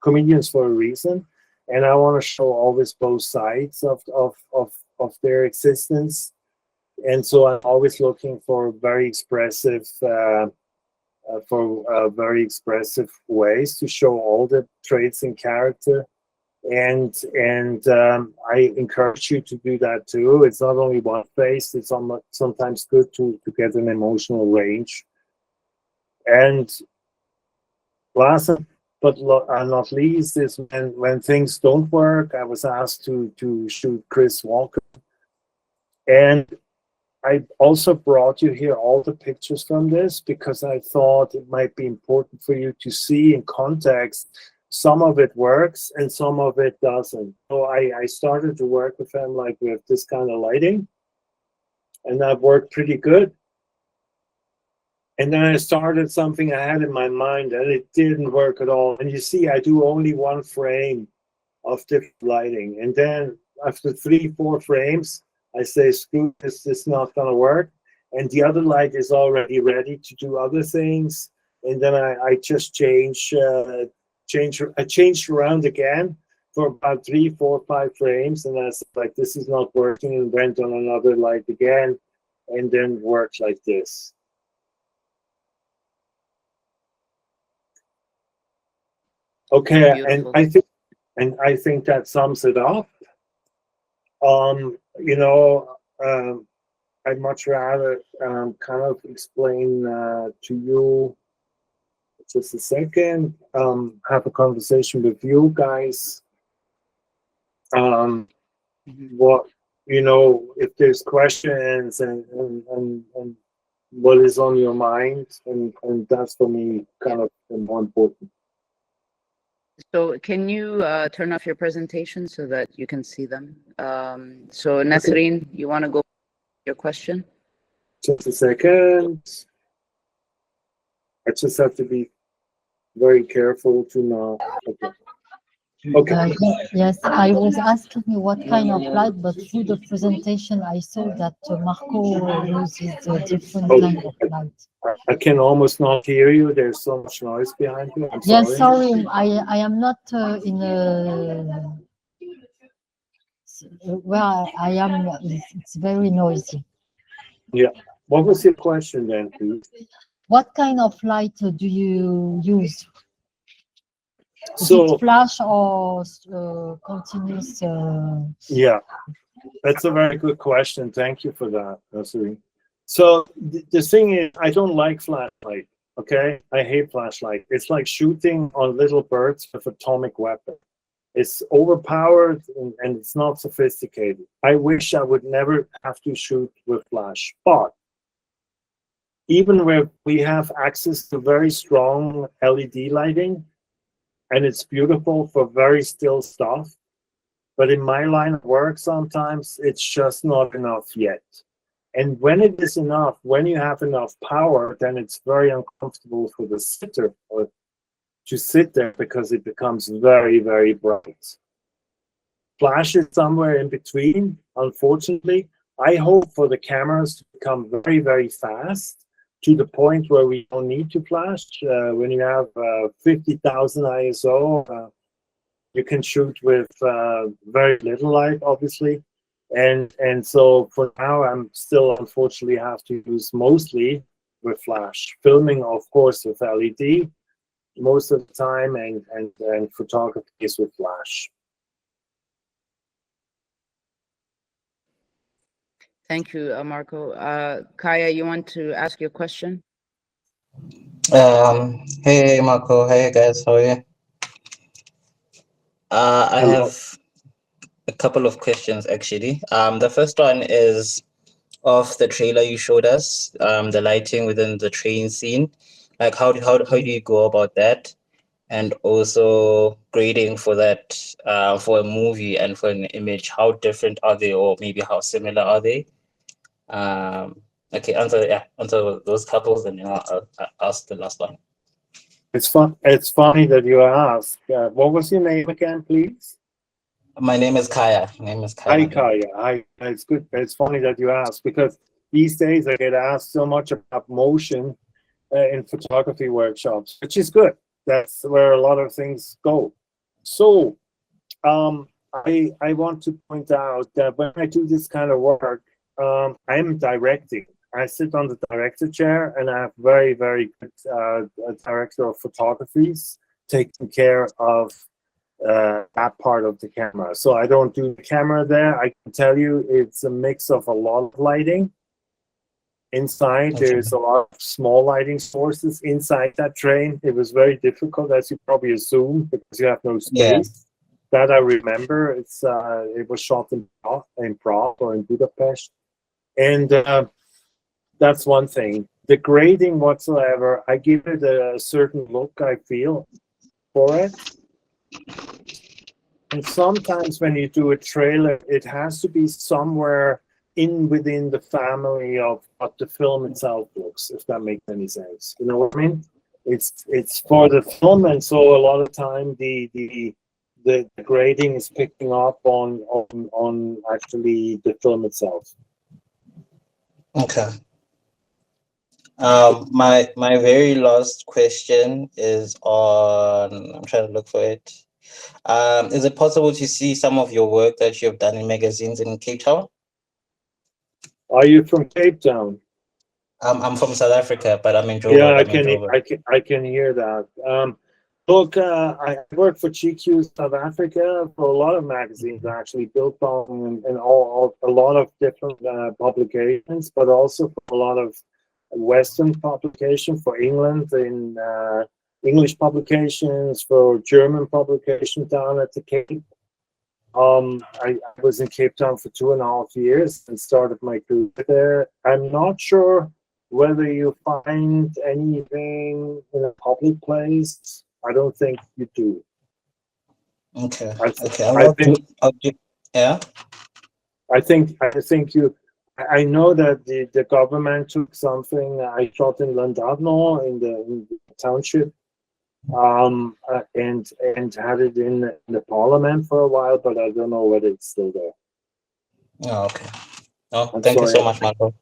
B: comedians for a reason. And I want to show always both sides of their existence. And so I'm always looking for very expressive ways to show all the traits and character. And I encourage you to do that too. It's not only one face, it's sometimes good to get an emotional range. And last but not least is when things don't work. I was asked to shoot Chris Walker, and I also brought you here all the pictures from this because I thought it might be important for you to see in context. Some of it works and some of it doesn't. So I started to work with him like with this kind of lighting, and that worked pretty good. And then I started something I had in my mind and it didn't work at all. And you see, I do only one frame of different lighting. And then after 3-4 frames, I say, screw this is not gonna work. And the other light is already ready to do other things. And then I just changed around again for about 3, 4, 5 frames. And I was like, this is not working, and went on another light again, and then worked like this. Okay,
A: Beautiful.
B: and I think that sums it up. You know, I'd much rather kind of explain to you just a second, have a conversation with you guys. What, you know, if there's questions and what is on your mind, and that's for me kind of more important.
A: So can you turn off your presentation so that you can see them? So Nasreen, you want to go your question?
B: Just a second. I just have to be very careful to not. Okay.
C: Yes, I was asking you what kind of light, but through the presentation, I saw that Marco uses a different kind of light.
B: I can almost not hear you. There's so much noise behind you. I'm
C: yes,
B: sorry.
C: I am not in a where I am. It's very noisy.
B: Yeah. What was your question then, please?
C: What kind of light do you use? Is
B: So,
C: it flash or continuous?
B: yeah, that's a very good question. Thank you for that, Nasreen. So the thing is, I don't like flashlight. Okay, I hate flashlight. It's like shooting on little birds with atomic weapon. It's overpowered and it's not sophisticated. I wish I would never have to shoot with flash. But even where we have access to very strong LED lighting, and it's beautiful for very still stuff, but in my line of work, sometimes it's just not enough yet. And when it is enough, when you have enough power, then it's very uncomfortable for the sitter to sit there because it becomes very, very bright. Flash is somewhere in between, unfortunately. I hope for the cameras to become very, very fast to the point where we don't need to flash. When you have 50,000 ISO, you can shoot with very little light, obviously. And so for now, I'm still unfortunately have to use mostly with flash. Filming, of course, with LED most of the time, and photography is with flash.
A: Thank you, Marco. Kaya, you want to ask your question?
D: Hey Marco, hey guys, how are you? I have a couple of questions actually. The first one is of the trailer you showed us, the lighting within the train scene. Like how do you go about that? And also grading for that, for a movie and for an image, how different are they, or maybe how similar are they? Okay, answer those couples, and then I'll ask the last one.
B: It's fun. It's funny that you ask. What was your name again, please?
D: My name is Kaya.
B: Hi, Kaya. Hi. It's good. It's funny that you ask, because these days I get asked so much about motion in photography workshops, which is good. That's where a lot of things go. So I want to point out that when I do this kind of work, I'm directing. I sit on the director chair, and I have very, very good director of photographies taking care of that part of the camera. So I don't do the camera there. I can tell you it's a mix of a lot of lighting. Inside, there's a lot of small lighting sources inside that train. It was very difficult, as you probably assume, because you have no space.
D: Yeah.
B: That I remember. It was shot in Prague or in Budapest. And that's one thing. The grading whatsoever, I give it a certain look, I feel, for it. And sometimes when you do a trailer, it has to be somewhere within the family of what the film itself looks, if that makes any sense. You know what I mean? It's for the film, and so a lot of time the grading is picking up on actually the film itself.
D: Okay. My very last question is on, I'm trying to look for it. Is it possible to see some of your work that you've done in magazines in Cape Town?
B: Are you from Cape Town?
D: I'm from South Africa, but I'm in Joburg.
B: Yeah, I can hear that. Look, I worked for GQ South Africa for a lot of magazines, actually, built on and a lot of different publications, but also for a lot of Western publications for England, in English publications, for German publications down at the Cape. I was in Cape Town for 2.5 years and started my career there. I'm not sure whether you find anything in a public place. I don't think you do.
D: Okay.
B: Yeah. I think you. I know that the government took something. I shot in Landadno in the township, and had it in the parliament for a while, but I don't know whether it's still there.
D: Oh, okay. Oh, thank you so much, Marco.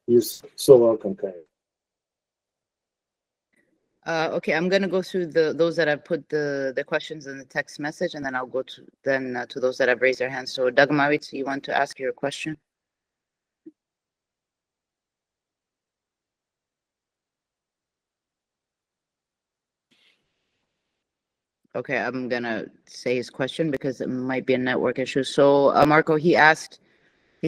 B: You're so welcome, Kay.
A: Okay, I'm gonna go through those that have put the questions in the text message, and then I'll go to those that have raised their hands. So Doug Maritz, you want to ask your question? Okay, I'm gonna say his question because it might be a network issue. So Marco, he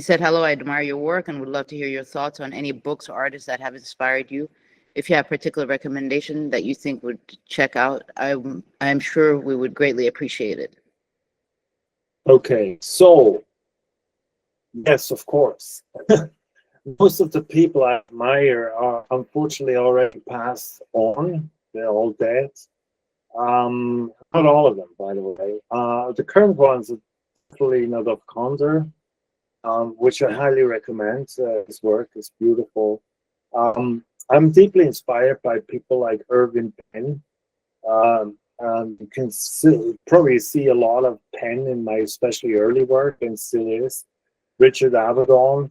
A: said, hello, I admire your work and would love to hear your thoughts on any books or artists that have inspired you. If you have a particular recommendation that you think would check out, I'm sure we would greatly appreciate it.
B: Okay, so yes, of course. Most of the people I admire are unfortunately already passed on. They're all dead. Not all of them, by the way. The current ones are definitely Nadov Konder, which I highly recommend. His work is beautiful. I'm deeply inspired by people like Irving Penn. You can probably see a lot of Penn in my especially early work, and still is. Richard Avedon,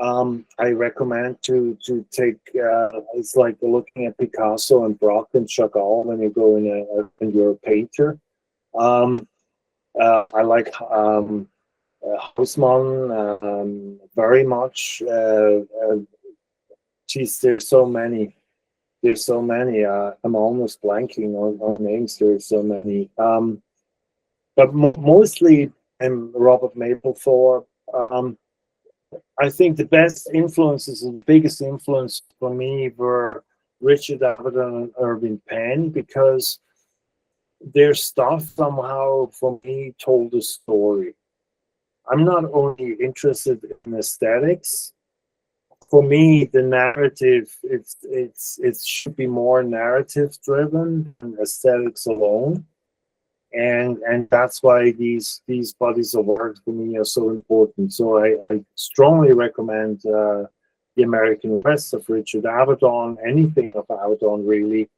B: I recommend to take. It's like looking at Picasso and Brock and Chagall when you go when you're a painter. I like Hausmann very much. Geez, there's so many. There's so many. I'm almost blanking on names. There's so many. But mostly, I'm Robert Mapplethorpe. I think the best influences and biggest influence for me were Richard Avedon and Irving Penn, because their stuff somehow for me told a story. I'm not only interested in aesthetics. For me, the narrative it should be more narrative driven than aesthetics alone. And that's why these bodies of work for me are so important. So I strongly recommend The American West of Richard Avedon, anything of Avedon really,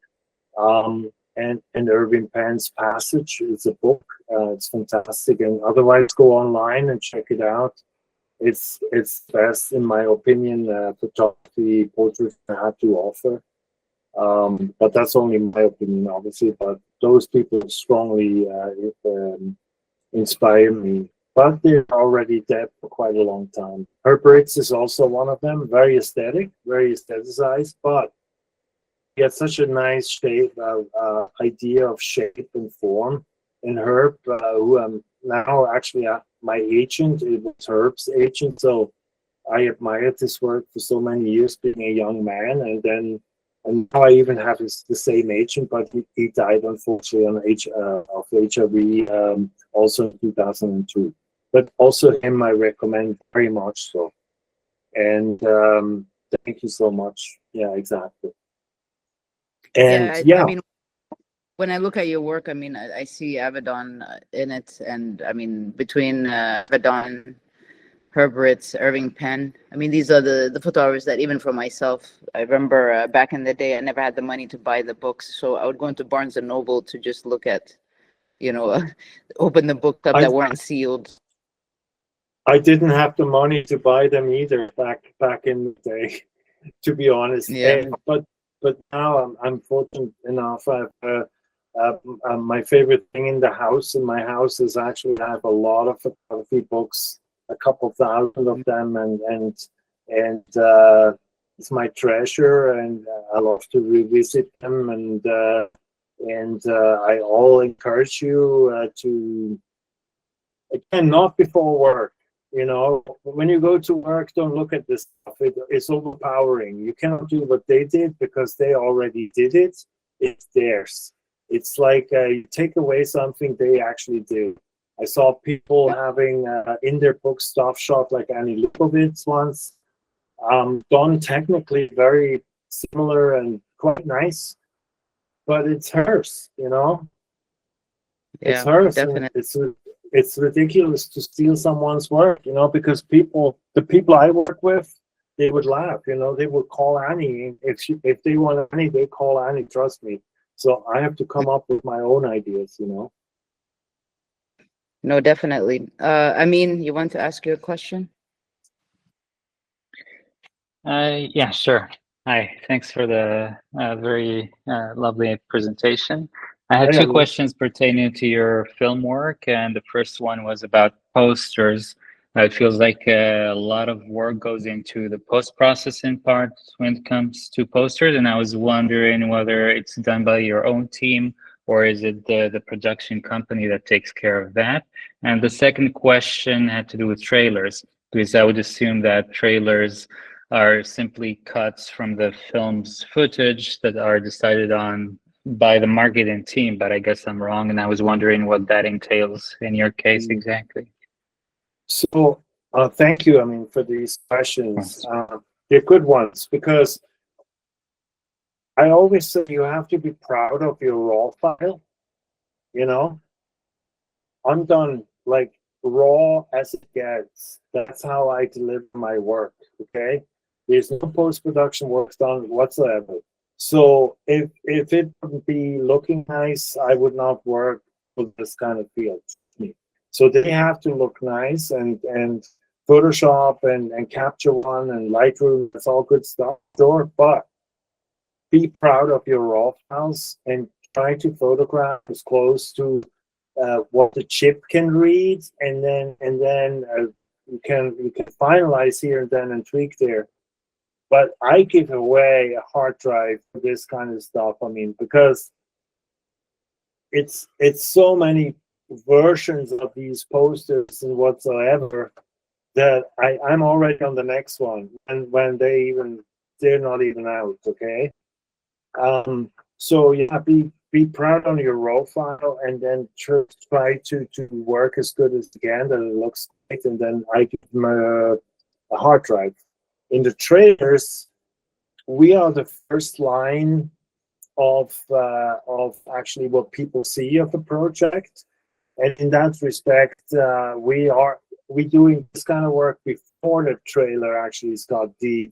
B: and Irving Penn's Passage. It's a book. It's fantastic. And otherwise, go online and check it out. It's best, in my opinion, photography portraits have to offer. But that's only my opinion, obviously. But those people strongly inspire me. But they're already dead for quite a long time. Herb Ritts is also one of them. Very aesthetic, very aestheticized, but he had such a nice shape, idea of shape and form. And Herb, who I'm now actually my agent, it was Herb's agent, so I admired his work for so many years, being a young man, and now I even have the same agent, but he died unfortunately of HIV also in 2002. But also him I recommend very much so. And thank you so much. Yeah, exactly. And
A: I mean, when I look at your work, I mean, I see Avedon in it, and I mean, between Avedon, Herb Ritts, Irving Penn. I mean, these are the photographers that even for myself, I remember back in the day, I never had the money to buy the books. So I would go into Barnes & Noble to just look at, open the book up that weren't sealed.
B: I didn't have the money to buy them either back in the day, to be honest.
A: Yeah.
B: But now I'm fortunate enough. My favorite thing in my house is actually I have a lot of photography books, a couple thousand of them, and it's my treasure, and I love to revisit them, and I all encourage you to, again, not before work. When you go to work, don't look at this stuff. It's overpowering. You cannot do what they did because they already did it. It's theirs. It's like you take away something they actually do. I saw people having in their book stuff shot like Annie Leibovitz once, done technically very similar and quite nice, but it's hers, It's hers.
A: Definitely.
B: It's ridiculous to steal someone's work, because the people I work with, they would laugh, they would call Annie. If they want Annie, they call Annie, trust me. So I have to come up with my own ideas,
A: No, definitely. Amin, you want to ask your question?
E: Yeah, sure. Hi, thanks for the very lovely presentation. I had two questions pertaining to your film work, and the first one was about posters. It feels like a lot of work goes into the post-processing part when it comes to posters, and I was wondering whether it's done by your own team or is it the production company that takes care of that? And the second question had to do with trailers, because I would assume that trailers are simply cuts from the film's footage that are decided on by the marketing team, but I guess I'm wrong, and I was wondering what that entails in your case exactly.
B: So thank you, for these questions. They're good ones, because I always say you have to be proud of your raw file, I'm done like raw as it gets. That's how I deliver my work, okay? There's no post-production work done whatsoever. So if it wouldn't be looking nice, I would not work with this kind of field. So they have to look nice, and Photoshop and Capture One and Lightroom. That's all good stuff, sure, but be proud of your raw files and try to photograph as close to what the chip can read, and then you can finalize here and then and tweak there. But I give away a hard drive for this kind of stuff. I mean, because it's so many versions of these posters and whatsoever that I'm already on the next one, and when they're not even out. Okay, so yeah, be proud on your raw file, and then try to work as good as you can that it looks great, and then I give them a hard drive. In the trailers, we are the first line of actually what people see of the project, and in that respect, we doing this kind of work before the trailer actually got the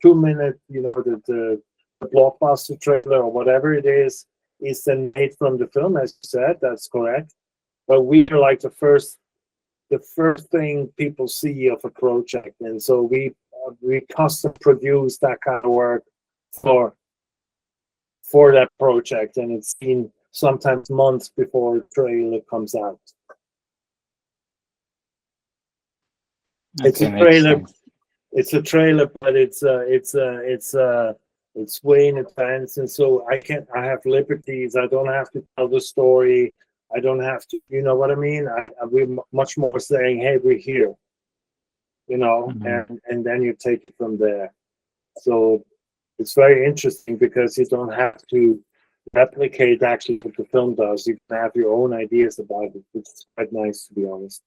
B: 2 minute, the blockbuster trailer or whatever it is then made from the film, as you said. That's correct. But we are like the first thing people see of a project, and so we custom produce that kind of work for that project, and it's seen sometimes months before the trailer comes out.
E: Okay,
B: it's a trailer, but it's way in advance, and so I have liberties. I don't have to tell the story. I don't have to, you know what I mean? We're much more saying, hey, we're here, and then you take it from there. So it's very interesting because you don't have to replicate actually what the film does. You can have your own ideas about it, which is quite nice, to be honest.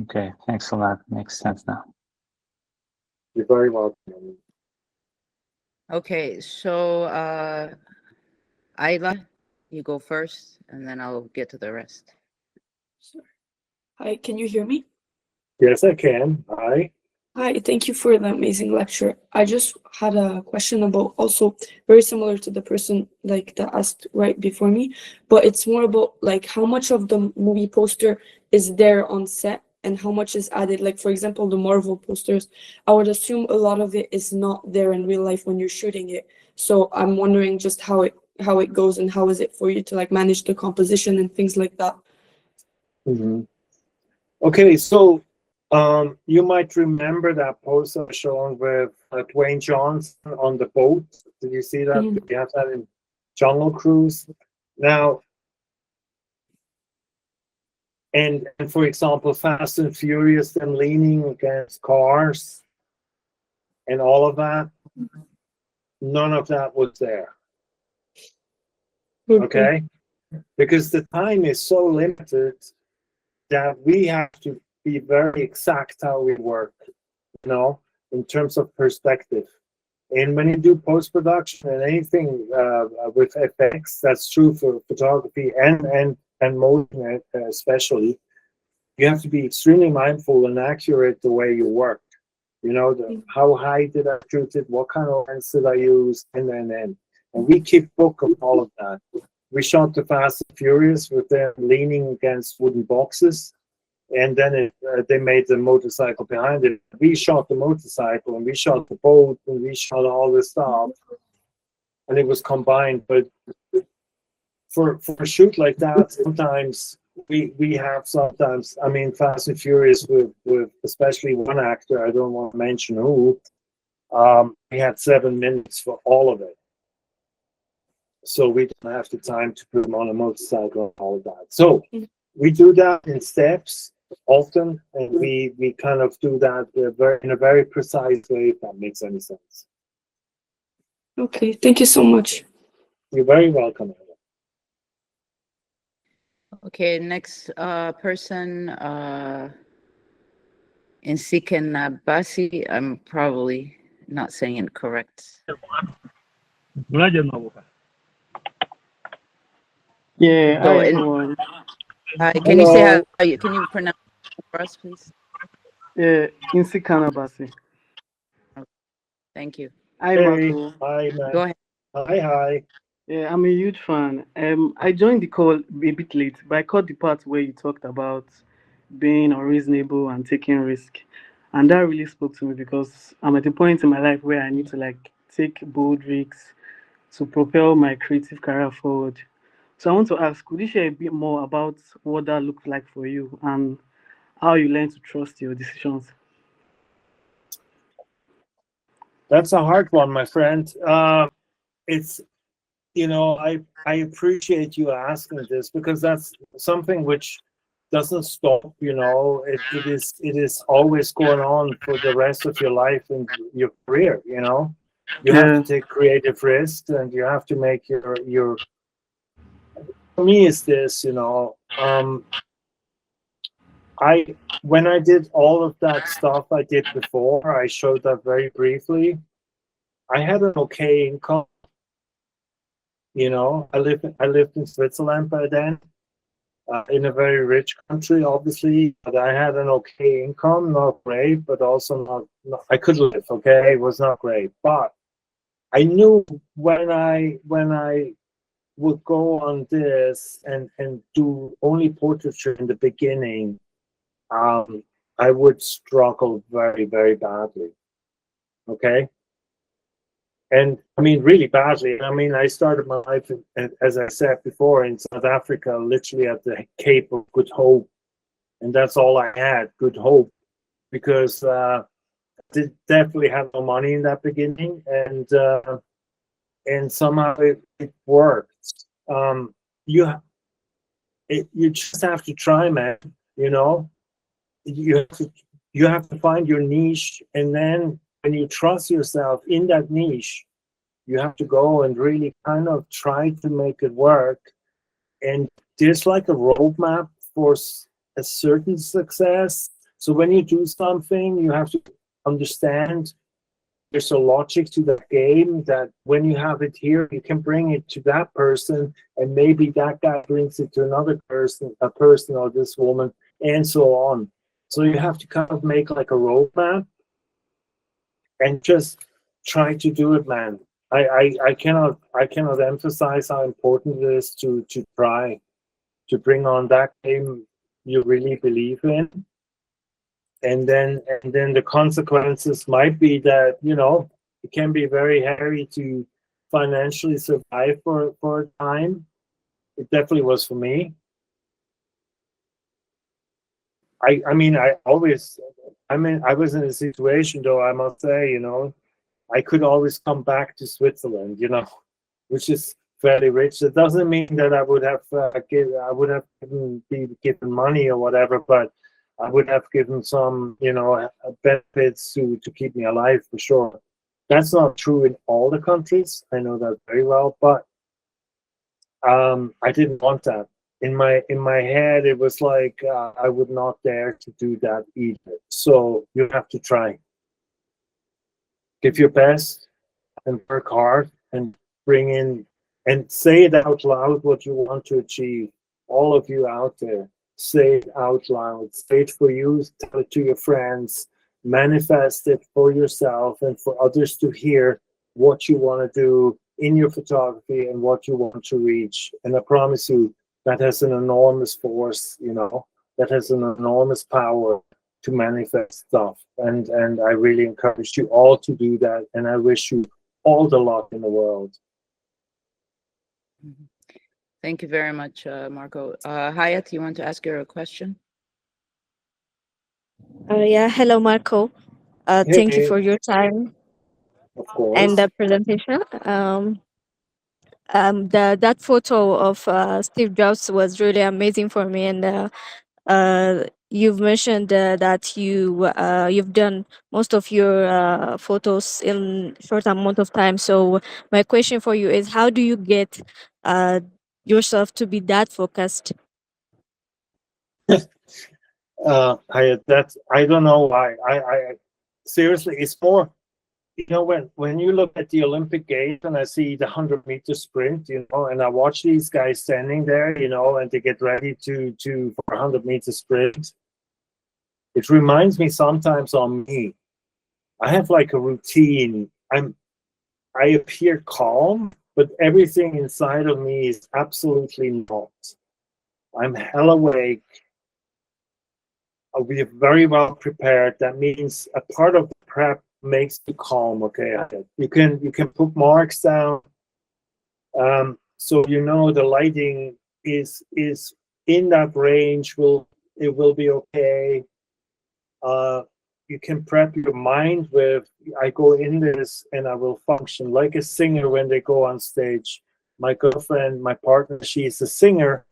E: Okay, thanks a lot. Makes sense now.
B: You're very welcome.
A: Okay, so Aida, you go first, and then I'll get to the rest.
F: Sure. Hi, can you hear me?
B: Yes, I can. Hi.
F: Hi, thank you for the amazing lecture. I just had a question about, also very similar to the person that asked right before me, but it's more about how much of the movie poster is there on set and how much is added. Like, for example, the Marvel posters, I would assume a lot of it is not there in real life when you're shooting it. So I'm wondering just how it goes, and how is it for you to manage the composition and things like that.
B: Mm-hmm. Okay, so you might remember that poster shown with Dwayne Johnson on the boat. Did you see that?
F: Mm-hmm.
B: You have that in Jungle Cruise. Now, and for example, Fast and Furious, them leaning against cars and all of that, none of that was there. Okay? Because the time is so limited that we have to be very exact how we work, in terms of perspective. And when you do post-production and anything with effects, that's true for photography and motion especially, you have to be extremely mindful and accurate the way you work. How high did I shoot it? What kind of lens did I use? And we keep book of all of that. We shot the Fast and Furious with them leaning against wooden boxes, and then they made the motorcycle behind it. We shot the motorcycle, and we shot the boat, and we shot all this stuff, and it was combined. But for a shoot like that, sometimes we have Fast and Furious with especially one actor, I don't want to mention who, we had 7 minutes for all of it. So we don't have the time to put them on a motorcycle and all of that. So we do that in steps often, and we kind of do that in a very precise way, if that makes any sense.
F: Okay, thank you so much.
B: You're very welcome.
A: Okay, next person, Insiken Basi. I'm probably not saying it correct.
G: Yeah,
A: So
G: hi everyone.
A: Hi, can you say can you pronounce it for us, please?
G: Yeah, Insi Kanabasi.
A: Thank you.
G: Hi
B: Hey,
G: Marco.
B: hi, man.
A: Go ahead.
B: Hi.
G: Yeah, I'm a huge fan. I joined the call a bit late, but I caught the part where you talked about being unreasonable and taking risk. And that really spoke to me because I'm at a point in my life where I need to like take bold risks to propel my creative career forward. So I want to ask, could you share a bit more about what that looked like for you and how you learn to trust your decisions?
B: That's a hard one, my friend. It's, I appreciate you asking this because that's something which doesn't stop. It is always going on for the rest of your life and your career. You have to
G: Yeah,
B: take creative risks and you have to make your. For me, is this. When I did all of that stuff I did before, I showed that very briefly. I had an okay income. I lived in Switzerland by then, in a very rich country, obviously. But I had an okay income, not great, but also not I could live. Okay, it was not great, but I knew when I would go on this and do only portraiture in the beginning, I would struggle very, very badly. Okay. And I mean, really badly. I mean, I started my life, as I said before, in South Africa, literally at the Cape of Good Hope. And that's all I had, Good Hope, because I definitely had no money in that beginning. And somehow it worked. You just have to try, man. You have to find your niche, and then when you trust yourself in that niche, you have to go and really kind of try to make it work. And there's like a roadmap for a certain success. So when you do something, you have to understand there's a logic to the game, that when you have it here, you can bring it to that person, and maybe that guy brings it to another person, a person or this woman, and so on. So you have to kind of make like a roadmap and just try to do it, man. I cannot emphasize how important it is to try to bring on that game you really believe in. And then the consequences might be that, it can be very hairy to financially survive for a time. It definitely was for me. I mean, I was in a situation, though, I must say, I could always come back to Switzerland, which is fairly rich. It doesn't mean that I would have been given money or whatever, but I would have given some, benefits to keep me alive for sure. That's not true in all the countries. I know that very well, but I didn't want that. In my head, it was like I would not dare to do that either. So you have to try. Give your best and work hard and bring in and say it out loud what you want to achieve. All of you out there, say it out loud. Say it for you, tell it to your friends, manifest it for yourself and for others to hear what you want to do in your photography and what you want to reach. And I promise you, that has an enormous force, that has an enormous power to manifest stuff. And I really encourage you all to do that. And I wish you all the luck in the world.
A: Thank you very much, Marco. Hayat, you want to ask your question?
H: Yeah, hello, Marco. Thank you
B: Hey,
H: for your time
B: of course.
H: and the presentation. That photo of Steve Jobs was really amazing for me, and you've mentioned that you've done most of your photos in short amount of time. So my question for you is, how do you get yourself to be that focused?
B: I don't know why. I seriously, it's more, when you look at the Olympic Games and I see the 100-meter sprint, and I watch these guys standing there, and they get ready for 100-meter sprint. It reminds me sometimes on me. I have like a routine. I appear calm, but everything inside of me is absolutely not. I'm hell awake. we are very well prepared. That means a part of the prep makes you calm. Okay, you can put marks down, so you know the lighting is in that range. It will be okay. You can prep your mind with, I go in this and I will function like a singer when they go on stage. My girlfriend, my partner, she is a singer,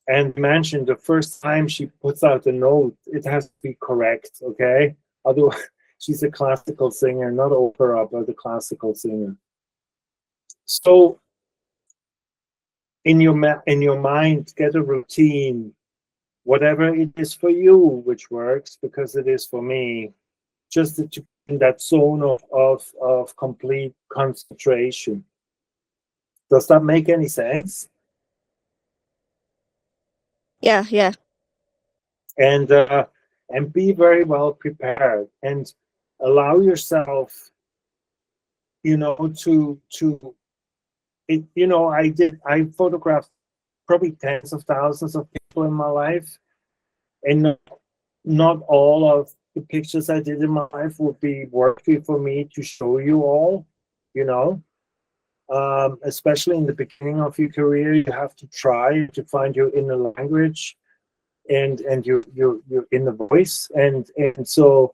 B: and mentioned the first time she puts out a note, it has to be correct, okay? Otherwise, she's a classical singer, not opera, but a classical singer. So in your mind, get a routine, whatever it is for you, which works, because it is for me, just that you in that zone of complete concentration. Does that make any sense?
H: Yeah, yeah.
B: And be very well prepared, and allow yourself, to it. I photographed probably tens of thousands of people in my life, and not all of the pictures I did in my life would be worthy for me to show you all, especially in the beginning of your career. You have to try to find your inner language and your inner voice, and so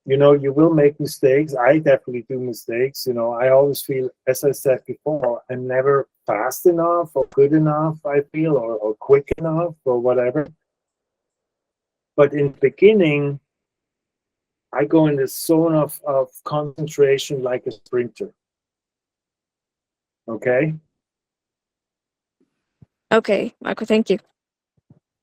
B: you will make mistakes. I definitely do mistakes. I always feel, as I said before, I'm never fast enough or good enough, I feel, or quick enough or whatever. But in the beginning, I go in this zone of concentration like a sprinter. Okay?
H: Okay, Marco, thank you.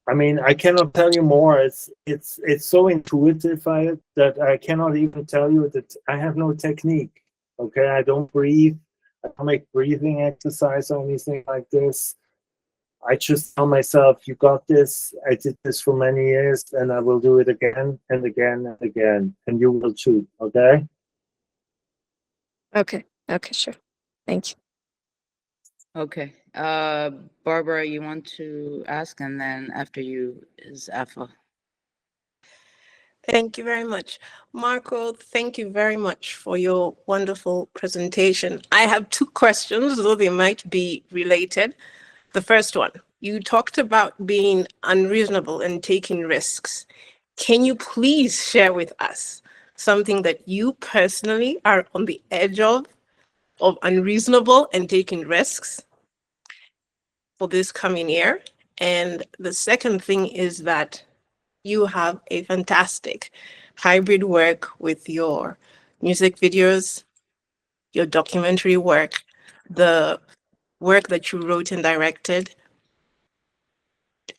B: I mean, I cannot tell you more. It's so intuitive that I cannot even tell you that I have no technique. Okay, I don't breathe. I don't make breathing exercise or anything like this. I just tell myself, you got this. I did this for many years, and I will do it again and again and again, and you will too. Okay?
H: Okay, sure. Thank you.
A: Okay. Barbara, you want to ask, and then after you is Afa.
I: Thank you very much. Marco, thank you very much for your wonderful presentation. I have two questions, though they might be related. The first one, you talked about being unreasonable and taking risks. Can you please share with us something that you personally are on the edge of unreasonable and taking risks for this coming year? And the second thing is that you have a fantastic hybrid work with your music videos, your documentary work, the work that you wrote and directed.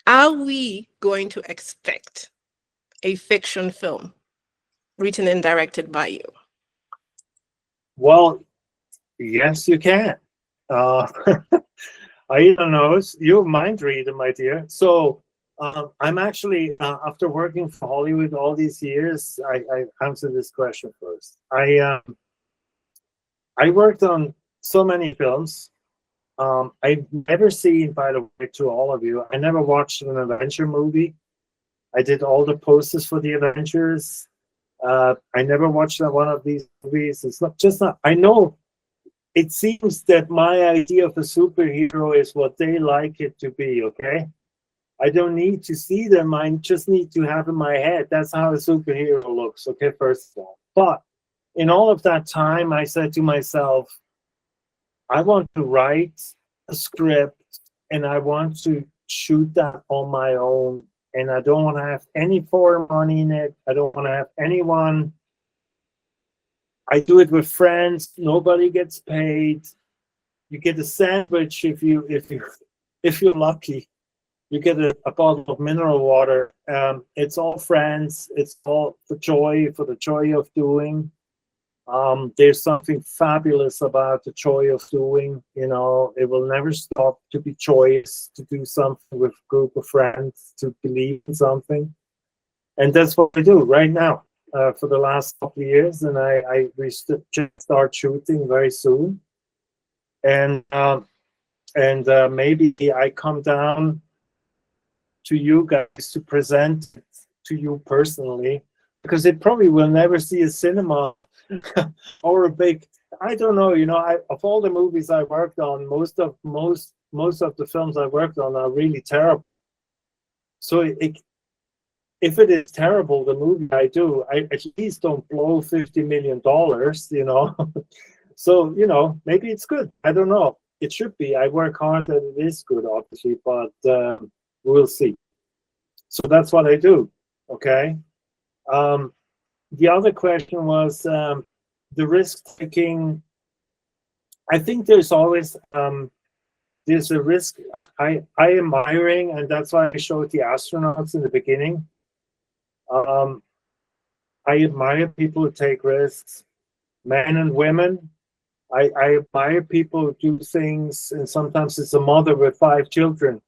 I: Are we going to expect a fiction film written and directed by you?
B: Well, yes, you can. Aida knows. You're a mind reader, my dear. So I'm actually, after working for Hollywood all these years, I answer this question first. I worked on so many films. I've never seen, by the way, to all of you, I never watched an adventure movie. I did all the posters for the Avengers. I never watched one of these movies. It's not. I know it seems that my idea of a superhero is what they like it to be, okay? I don't need to see them. I just need to have in my head. That's how a superhero looks, okay, first of all. But in all of that time, I said to myself, I want to write a script and I want to shoot that on my own. And I don't want to have any foreign money in it. I don't want to have anyone. I do it with friends. Nobody gets paid. You get a sandwich if you're lucky. You get a bottle of mineral water. It's all friends. It's all for the joy of doing. There's something fabulous about the joy of doing. It will never stop to be joyous to do something with a group of friends, to believe in something. And that's what we do right now. For the last couple of years, and we just start shooting very soon, and maybe I come down to you guys to present to you personally, because it probably will never see a cinema or a big, I don't know, you know, of all the movies I worked on, most of the films I worked on are really terrible. So if it is terrible, the movie I do, I at least don't blow $50 million, you know. So, you know, maybe it's good. I don't know. It should be. I work hard and it is good, obviously, but we'll see. So that's what I do. Okay. The other question was the risk taking. I think there's always there's a risk. I admiring, and that's why I showed the astronauts in the beginning. I admire people who take risks, men and women. I admire people who do things, and sometimes it's a mother with 5 children,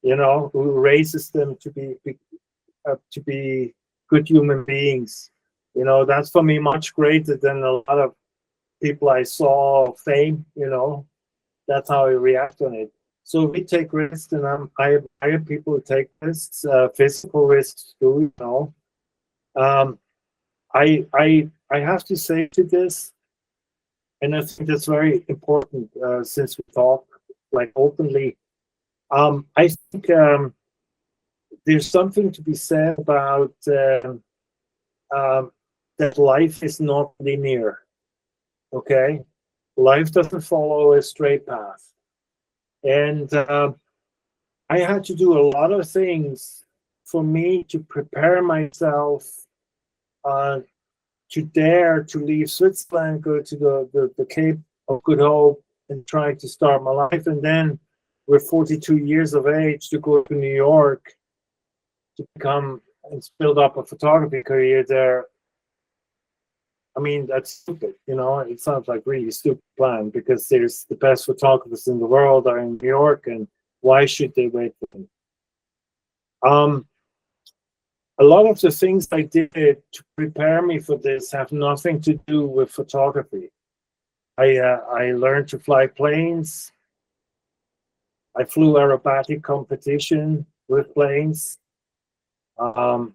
B: you know, who raises them to be good human beings. You know, that's for me much greater than a lot of people I saw fame. You know, that's how I react on it. So we take risks, and I admire people who take risks, physical risks too. You know, I have to say to this, and I think that's very important since we talk like openly. I think there's something to be said about that life is not linear. Okay, life doesn't follow a straight path, and I had to do a lot of things for me to prepare myself to dare to leave Switzerland, go to the Cape of Good Hope, and try to start my life. And then, with 42 years of age, to go to New York to become and build up a photography career there. I mean, that's stupid, you know. It sounds like really stupid plan, because there's the best photographers in the world are in New York, and why should they wait for them? A lot of the things I did to prepare me for this have nothing to do with photography. I learned to fly planes. I flew aerobatic competition with planes. I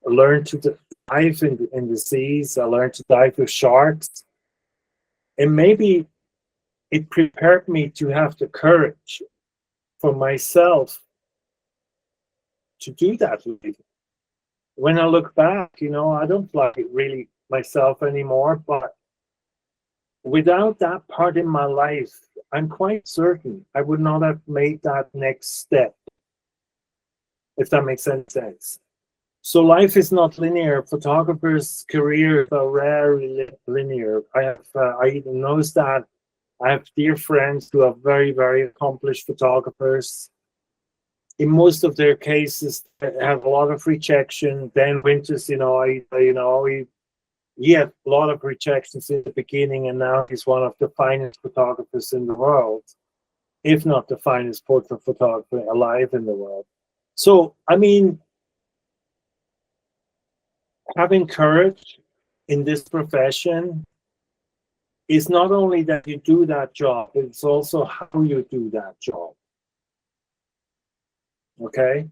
B: learned to dive in the seas. I learned to dive with sharks. And maybe it prepared me to have the courage for myself to do that. When I look back, you know, I don't fly really myself anymore, but without that part in my life, I'm quite certain I would not have made that next step, if that makes any sense. So life is not linear. Photographers' careers are rarely linear. I even noticed that. I have dear friends who are very, very accomplished photographers. In most of their cases, they have a lot of rejection. Dan Winters, he had a lot of rejections in the beginning, and now he's one of the finest photographers in the world, if not the finest portrait photographer alive in the world. So, I mean, having courage in this profession is not only that you do that job, it's also how you do that job. Okay?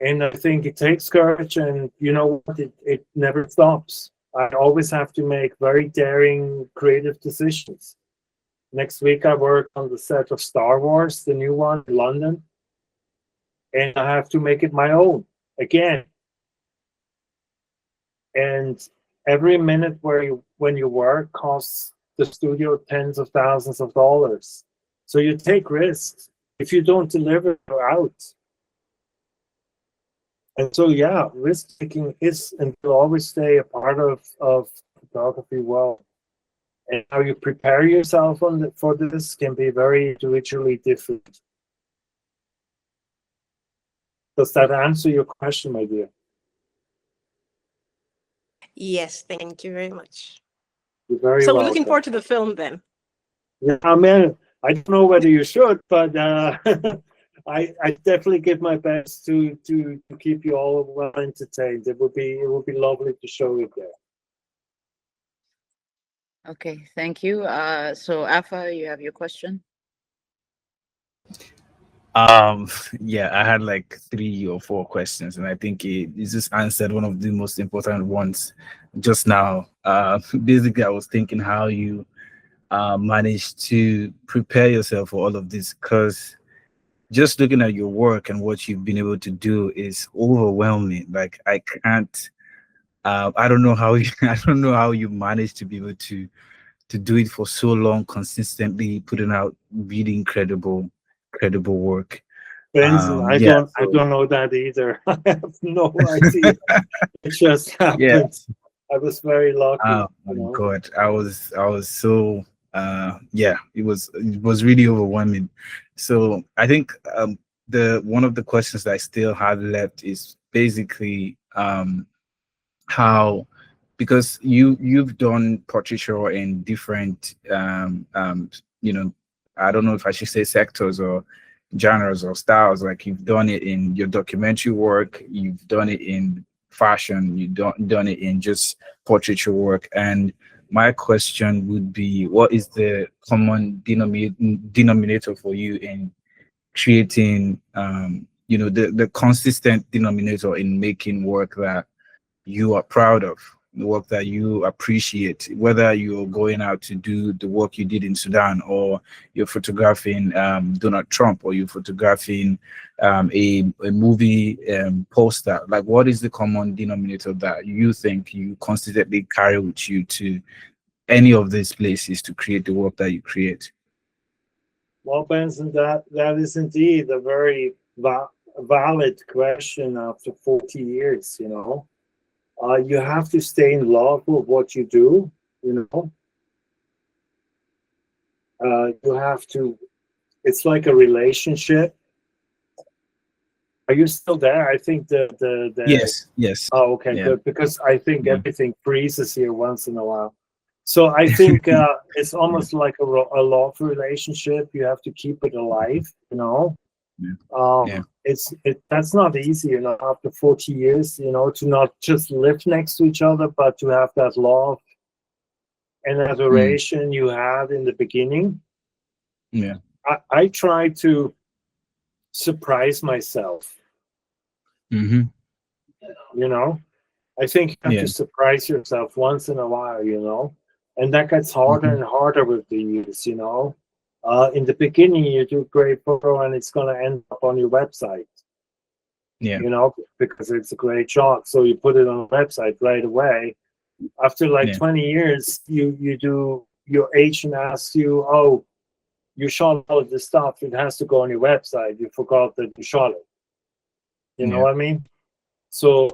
B: And I think it takes courage, and you know what? It never stops. I always have to make very daring, creative decisions. Next week, I work on the set of Star Wars, the new one in London, and I have to make it my own again. And every minute when you work costs the studio tens of thousands of dollars. So you take risks. If you don't deliver, you're out. And so, yeah, risk taking is and will always stay a part of photography world. And how you prepare yourself for this can be very individually different. Does that answer your question, my dear?
I: Yes, thank you very much.
B: You're very
I: So
B: welcome.
I: we're looking forward to the film then.
B: Yeah, I mean, I don't know whether you should, but I definitely give my best to keep you all well entertained. It would be lovely to show it there.
A: Okay, thank you. So Afa, you have your question?
J: Yeah, I had like 3 or 4 questions, and I think it just answered one of the most important ones just now. Basically, I was thinking how you managed to prepare yourself for all of this, because just looking at your work and what you've been able to do is overwhelming. Like I can't, I don't know how you, I don't know how you managed to be able to do it for so long, consistently putting out really incredible work.
B: Benson,
J: Yeah.
B: I don't know that either. I have no idea. It just
J: Yeah.
B: happened. I was very lucky.
J: Oh my God, I was so yeah, it was really overwhelming. So I think the one of the questions that I still had left is basically how, because you've done portraiture in different you know, I don't know if I should say sectors or genres or styles. Like you've done it in your documentary work, you've done it in fashion, done it in just portraiture work. And my question would be, what is the common denominator for you in creating you know, the consistent denominator in making work that you are proud of, the work that you appreciate, whether you're going out to do the work you did in Sudan, or you're photographing Donald Trump, or you're photographing a movie poster. Like, what is the common denominator that you think you constantly carry with you to any of these places to create the work that you create?
B: Well, Benson, that is indeed a very valid question after 40 years, you know. You have to stay in love with what you do, you know. You have to, it's like a relationship. Are you still there? I think the
J: Yes.
B: Oh, okay,
J: Yeah.
B: good, because I think
J: Yeah.
B: everything freezes here once in a while. So I think it's almost like a love relationship. You have to keep it alive, you know.
J: Yeah.
B: That's not easy, you know, after 40 years, you know, to not just live next to each other, but to have that love and adoration you had in the beginning.
J: Yeah.
B: I try to surprise myself.
J: Mm-hmm.
B: You know, I think you have
J: Yeah.
B: to surprise yourself once in a while, you know, and that gets harder and harder with the years, you know. In the beginning, you do great photo and it's going to end up on your website,
J: Yeah.
B: you know, because it's a great shot. So you put it on the website right away. After like 20 years, you do, your agent asks you, oh, you shot all of this stuff, it has to go on your website. You forgot that you shot it. You know what I mean? So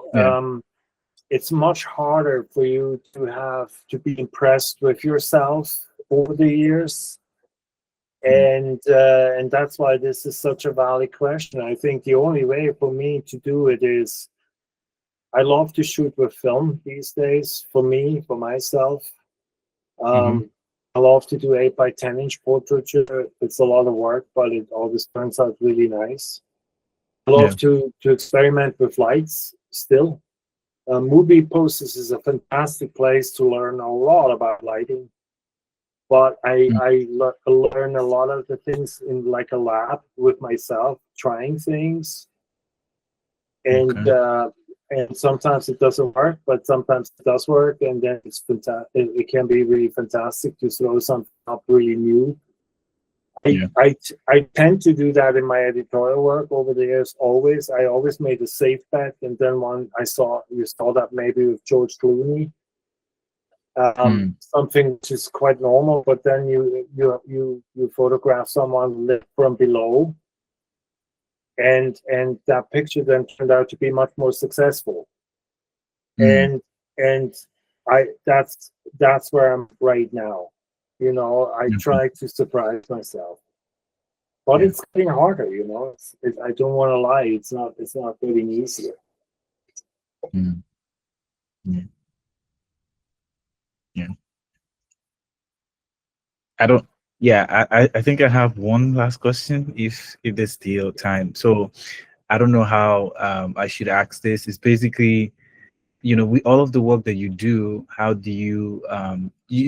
B: it's much harder for you to have to be impressed with yourself over the years. And that's why this is such a valid question. I think the only way for me to do it is, I love to shoot with film these days, for me, for myself. I love to do 8 by 10 inch portraiture. It's a lot of work, but it always turns out really nice. I love to experiment with lights still. Movie posters is a fantastic place to learn a lot about lighting. But I learn a lot of the things in like a lab with myself, trying things. And sometimes it doesn't work, but sometimes it does work, and then it's fantastic. It can be really fantastic to throw something up really new. I tend to do that in my editorial work over the years. I always made a safe bet, and then you saw that maybe with George Clooney, something which is quite normal, but then you photograph someone lit from below. And that picture then turned out to be much more successful. And that's where I'm right now. You know, I try to surprise myself, but it's getting harder. You know, I don't want to lie. It's not getting easier.
J: I think I have one last question, if there's still time. So I don't know how I should ask this. It's basically, you know, all of the work that you do, how do you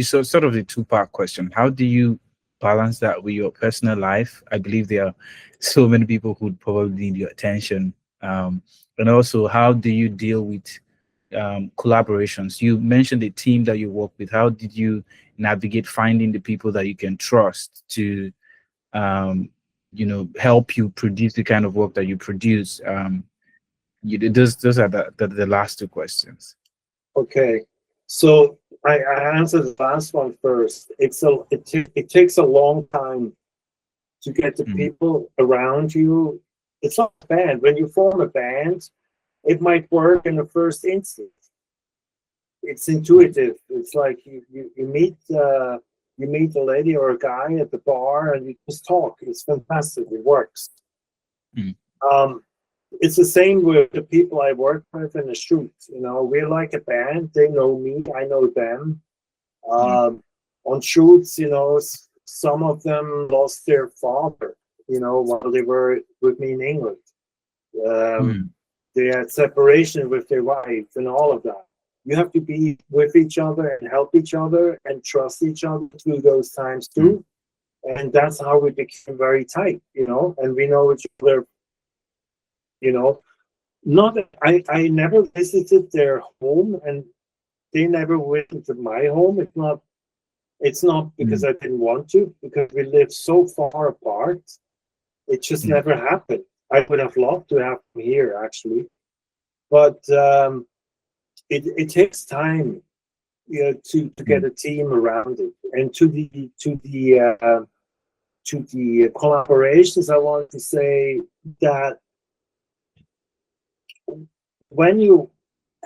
J: sort of the 2-part question. How do you balance that with your personal life? I believe there are so many people who probably need your attention. And also, how do you deal with collaborations? You mentioned the team that you work with. How did you navigate finding the people that you can trust to, help you produce the kind of work that you produce? Those are the last two questions.
B: Okay, so I answer the last one first. It takes a long time to get the people around you. It's not a band. When you form a band, it might work in the first instance. It's intuitive. It's like you meet a lady or a guy at the bar and you just talk. It's fantastic. It works. It's the same with the people I work with in the shoot. We're like a band. They know me. I know them. On shoots, some of them lost their father, while they were with me in England. They had separation with their wife and all of that. You have to be with each other and help each other and trust each other through those times too. And that's how we became very tight, and we know each other, not that I never visited their home and they never went to my home. It's not because I didn't want to, because we live so far apart. It just never happened. I would have loved to have them here, actually, but it takes time, to get a team around it. And to the collaborations, I want to say that when you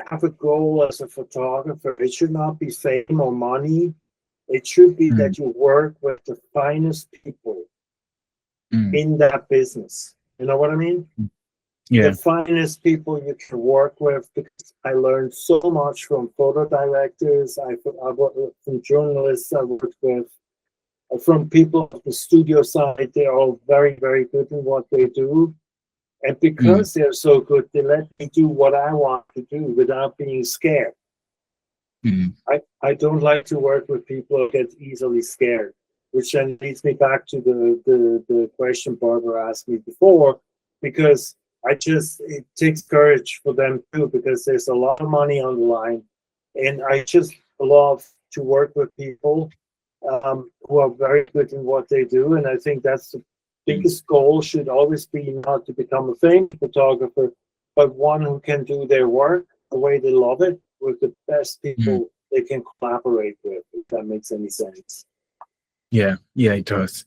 B: have a goal as a photographer, it should not be fame or money. It should be that you work with the finest people in that business. You know what I mean?
J: Yeah.
B: The finest people you can work with, because I learned so much from photo directors, I worked from journalists I worked with, from people at the studio side. They're all very, very good in what they do. And because they're so good, they let me do what I want to do without being scared. I don't like to work with people who get easily scared, which then leads me back to the question Barbara asked me before, because it takes courage for them too, because there's a lot of money on the line. And I just love to work with people who are very good in what they do. And I think that's the biggest goal, should always be not to become a famous photographer, but one who can do their work the way they love it, with the best people they can collaborate with, if that makes any sense.
J: Yeah, it does.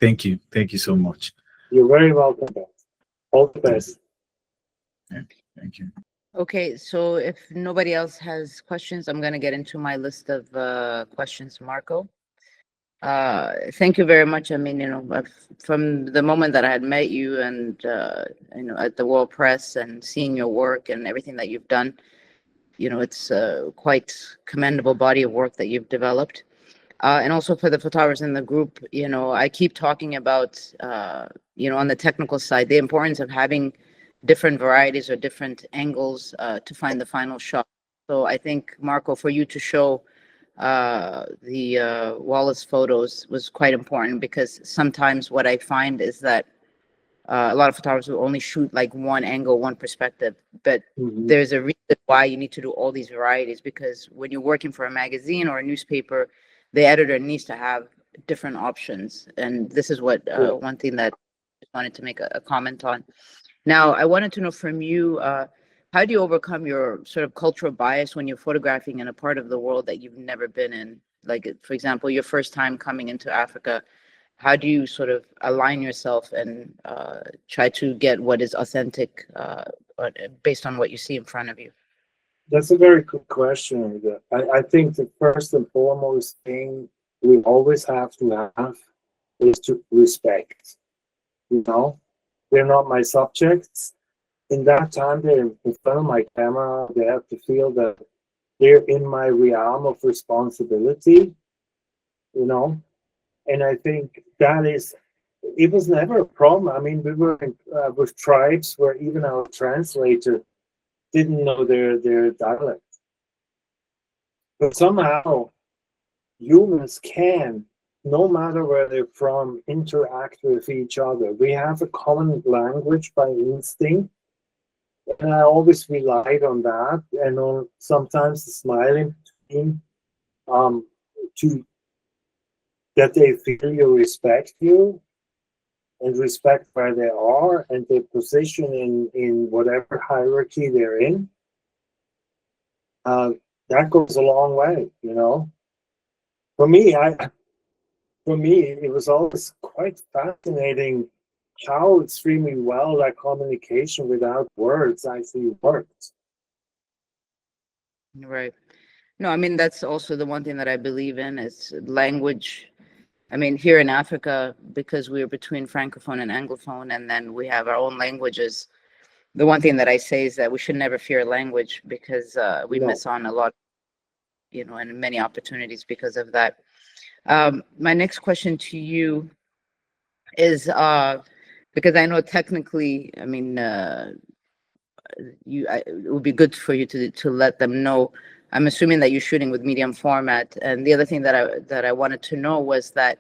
J: Thank you so much.
B: You're very welcome. All the best.
J: Yeah, thank you.
A: Okay, so if nobody else has questions, I'm going to get into my list of questions, Marco. Thank you very much. I mean, from the moment that I had met you and, at the World Press and seeing your work and everything that you've done, it's a quite commendable body of work that you've developed. And also for the photographers in the group, I keep talking about, on the technical side, the importance of having different varieties or different angles to find the final shot. So I think, Marco, for you to show the Wallace photos was quite important, because sometimes what I find is that a lot of photographers will only shoot like one angle, one perspective, but there's a reason why you need to do all these varieties, because when you're working for a magazine or a newspaper, the editor needs to have different options. And this is what one thing that I wanted to make a comment on. Now, I wanted to know from you, how do you overcome your sort of cultural bias when you're photographing in a part of the world that you've never been in? Like, for example, your first time coming into Africa, how do you sort of align yourself and try to get what is authentic based on what you see in front of you?
B: That's a very good question. I think the first and foremost thing we always have to have is to respect. They're not my subjects. In that time, they're in front of my camera. They have to feel that they're in my realm of responsibility, And I think it was never a problem. I mean, we were with tribes where even our translator didn't know their dialect. But somehow humans can, no matter where they're from, interact with each other. We have a common language by instinct, and I always relied on that, and on sometimes the smiling between, to that they feel you respect you and respect where they are and their position in whatever hierarchy they're in. That goes a long way, you know. For me, it was always quite fascinating how extremely well that communication without words actually worked.
A: Right. No, I mean, that's also the one thing that I believe in is language. I mean, here in Africa, because we're between Francophone and Anglophone, and then we have our own languages, the one thing that I say is that we should never fear language because we
B: No.
A: miss on a lot, you know, and many opportunities because of that. My next question to you is because I know technically, I mean, it would be good for you to let them know. I'm assuming that you're shooting with medium format, and the other thing that I wanted to know was that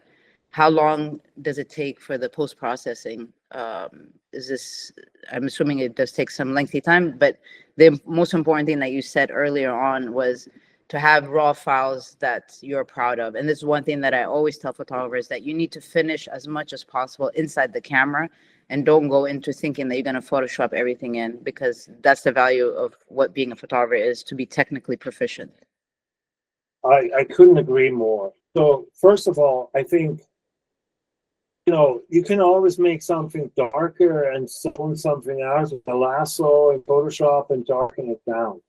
A: how long does it take for the post processing? Is this? I'm assuming it does take some lengthy time, but the most important thing that you said earlier on was to have raw files that you're proud of. And this is one thing that I always tell photographers, that you need to finish as much as possible inside the camera and don't go into thinking that you're going to Photoshop everything in, because that's the value of what being a photographer is, to be technically proficient.
B: I couldn't agree more. So first of all, I think, you know, you can always make something darker and zone something out with a lasso and Photoshop and darken it down.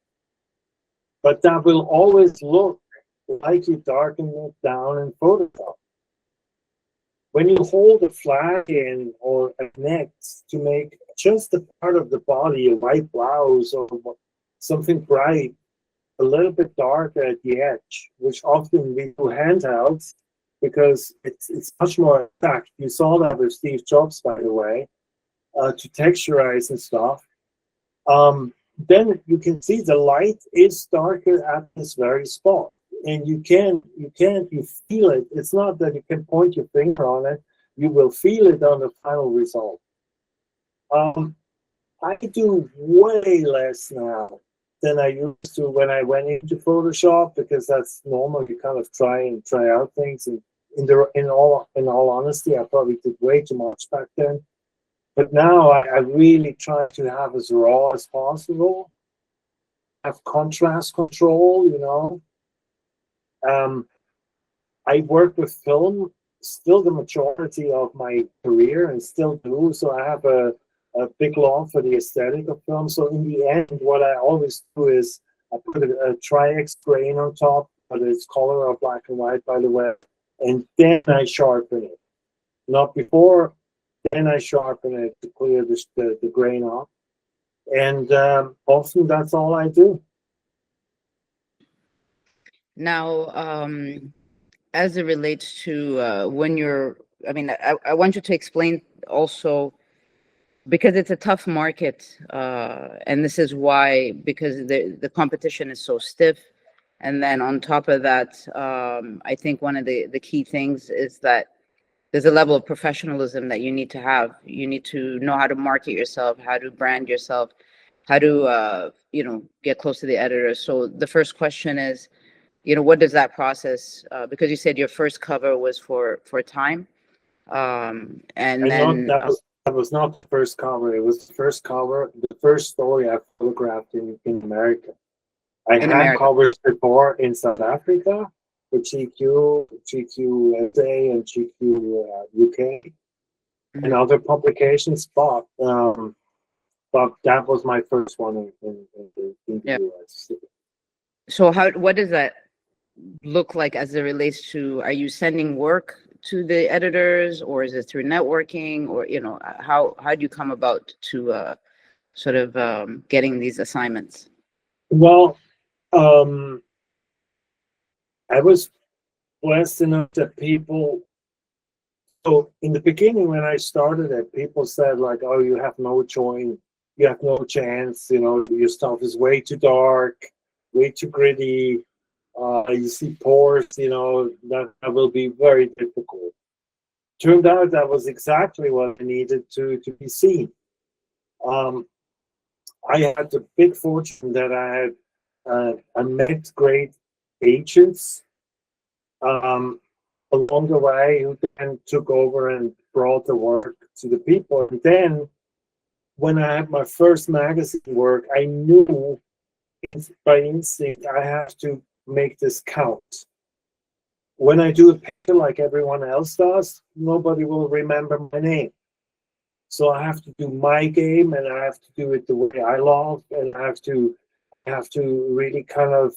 B: But that will always look like you darken it down in Photoshop. When you hold a flag in or a neck to make just a part of the body, a white blouse or something bright, a little bit darker at the edge, which often we do handhelds because it's much more exact. You saw that with Steve Jobs, by the way, to texturize and stuff. Then you can see the light is darker at this very spot. And you feel it. It's not that you can point your finger on it. You will feel it on the final result. I do way less now than I used to when I went into Photoshop, because that's normal. You kind of try out things. And in all honesty, I probably did way too much back then. But now I really try to have as raw as possible. Have contrast control, you know. I work with film still the majority of my career and still do. So I have a big love for the aesthetic of film. So in the end, what I always do is I put a tri-X grain on top, whether it's color or black and white, by the way, and then I sharpen it. Not before, then I sharpen it to clear the grain off. And often that's all I do.
A: Now, as it relates to when you're, I mean, I want you to explain also, because it's a tough market, and this is why, because the competition is so stiff. And then on top of that, I think one of the key things is that there's a level of professionalism that you need to have. You need to know how to market yourself, how to brand yourself, how to, get close to the editor. So the first question is, what does that process, because you said your first cover was for Time.
B: That was not the first cover. It was the first cover, the first story I photographed in America. I had covers before in South Africa for GQ USA, and GQ UK, and other publications, but that was my first one in the US.
A: So what does that look like as it relates to, are you sending work to the editors, or is it through networking, or how do you come about to sort of getting these assignments?
B: Well, I was blessed enough that people, so in the beginning when I started it, people said like, oh, you have no joint, you have no chance, your stuff is way too dark, way too gritty, You see pores, that will be very difficult. Turned out that was exactly what I needed to be seen. I had the big fortune that I met great agents along the way who then took over and brought the work to the people. And then when I had my first magazine work, I knew by instinct I have to make this count. When I do a picture like everyone else does, nobody will remember my name. So I have to do my game, and I have to do it the way I love, and I have to really kind of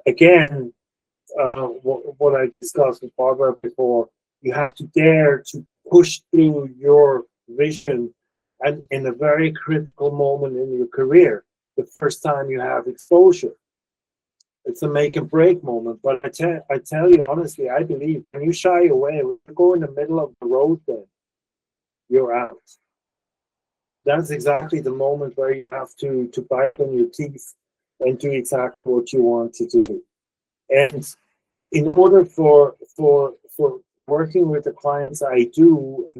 B: again what I discussed with Barbara before. You have to dare to push through your vision, and in a very critical moment in your career, the first time you have exposure. It's a make and break moment. But I tell you honestly, I believe when you shy away, when you go in the middle of the road, then you're out. That's exactly the moment where you have to bite on your teeth and do exactly what you want to do. And in order for working with the clients I do,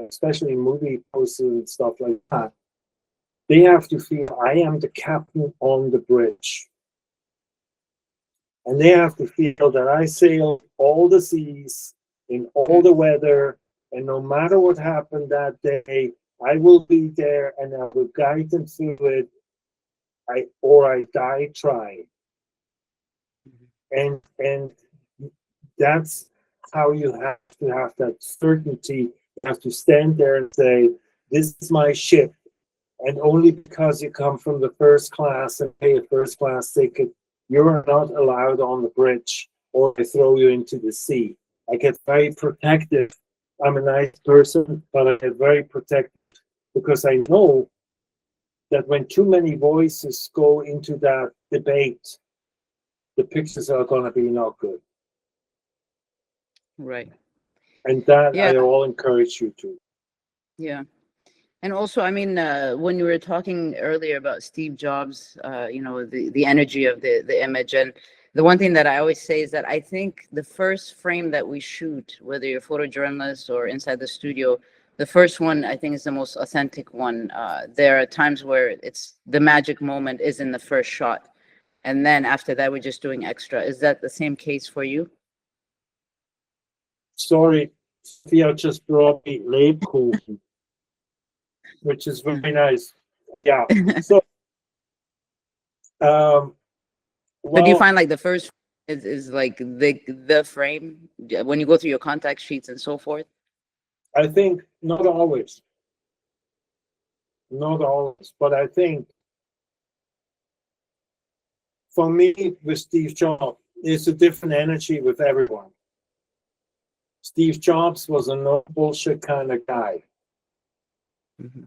B: especially movie posters and stuff like that, they have to feel I am the captain on the bridge. And they have to feel that I sailed all the seas in all the weather, and no matter what happened that day, I will be there and I will guide them through it. I die trying. And that's how you have to have that certainty. You have to stand there and say, this is my ship. And only because you come from the first class and pay a first class ticket, you're not allowed on the bridge, or they throw you into the sea. I get very protective. I'm a nice person, but I get very protective because I know that when too many voices go into that debate, the pictures are going to be not good.
A: Right.
B: And that I all encourage you to.
A: Yeah. And also, I mean, when you were talking earlier about Steve Jobs, the energy of the image, and the one thing that I always say is that I think the first frame that we shoot, whether you're a photojournalist or inside the studio, the first one I think is the most authentic one. There are times where it's the magic moment is in the first shot, and then after that we're just doing extra. Is that the same case for you?
B: Sorry, Sophia just brought me Lebkuchen, which is very nice. Yeah. So,
A: but do you find like the first is like the frame when you go through your contact sheets and so forth?
B: I think not always. Not always, but I think for me with Steve Jobs, it's a different energy with everyone. Steve Jobs was a no bullshit kind of guy. Mm-hmm.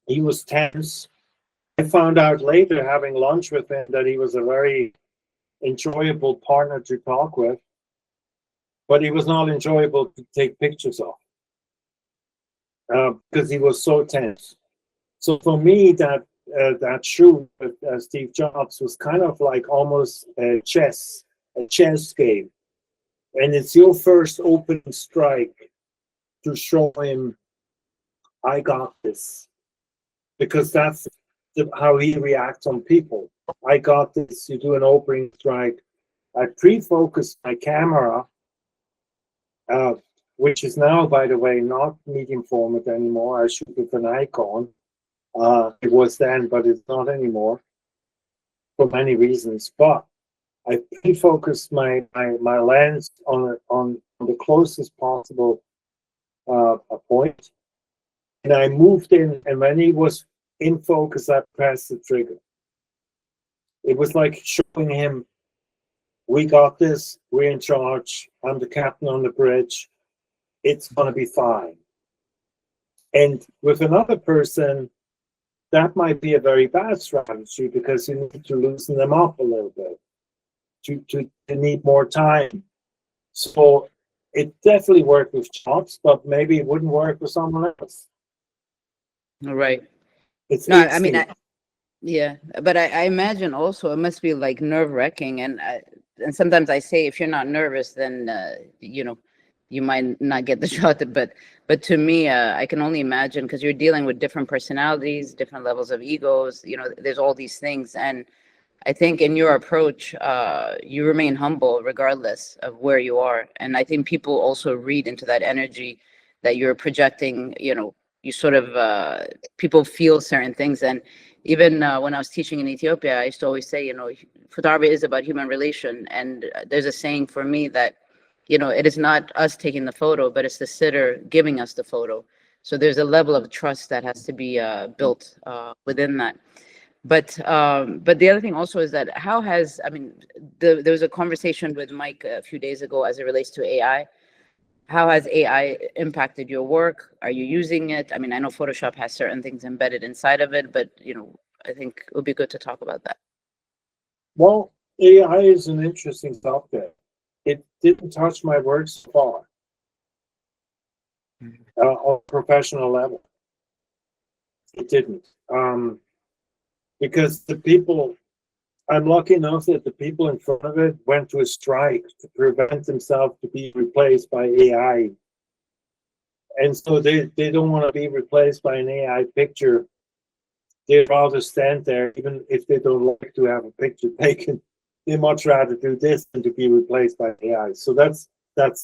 B: He was tense. I found out later, having lunch with him, that he was a very enjoyable partner to talk with, but he was not enjoyable to take pictures of because he was so tense. So for me, that shoot with Steve Jobs was kind of like almost a chess game, and it's your first opening strike to show him I got this, because that's how he reacts on people. I got this. You do an opening strike. I pre-focus my camera, which is now, by the way, not medium format anymore. I shoot with an Icon. It was then, but it's not anymore for many reasons. But I pre-focused my lens on the closest possible point, and I moved in. And when he was in focus, I pressed the trigger. It was like showing him, we got this, we're in charge, I'm the captain on the bridge, it's going to be fine. And with another person, that might be a very bad strategy, because you need to loosen them up a little bit, to need more time. So it definitely worked with Jobs, but maybe it wouldn't work with someone else.
A: Right.
B: It's
A: Yeah, but I imagine also it must be like nerve-wracking, and sometimes I say if you're not nervous, then you might not get the shot. But to me, I can only imagine because you're dealing with different personalities, different levels of egos. There's all these things, and I think in your approach, you remain humble regardless of where you are, and I think people also read into that energy that you're projecting. You sort of people feel certain things, and even when I was teaching in Ethiopia, I used to always say, photography is about human relation. And there's a saying for me that, it is not us taking the photo, but it's the sitter giving us the photo. So there's a level of trust that has to be built within that. But the other thing also is that there was a conversation with Mike a few days ago as it relates to AI. How has AI impacted your work? Are you using it? I know Photoshop has certain things embedded inside of it, but I think it would be good to talk about that.
B: Well, AI is an interesting subject. It didn't touch my work so far on a professional level. It didn't. Because I'm lucky enough that the people in front of it went to a strike to prevent themselves to be replaced by AI. And so they don't want to be replaced by an AI picture. They'd rather stand there, even if they don't like to have a picture taken. They much rather do this than to be replaced by AI. So that's that.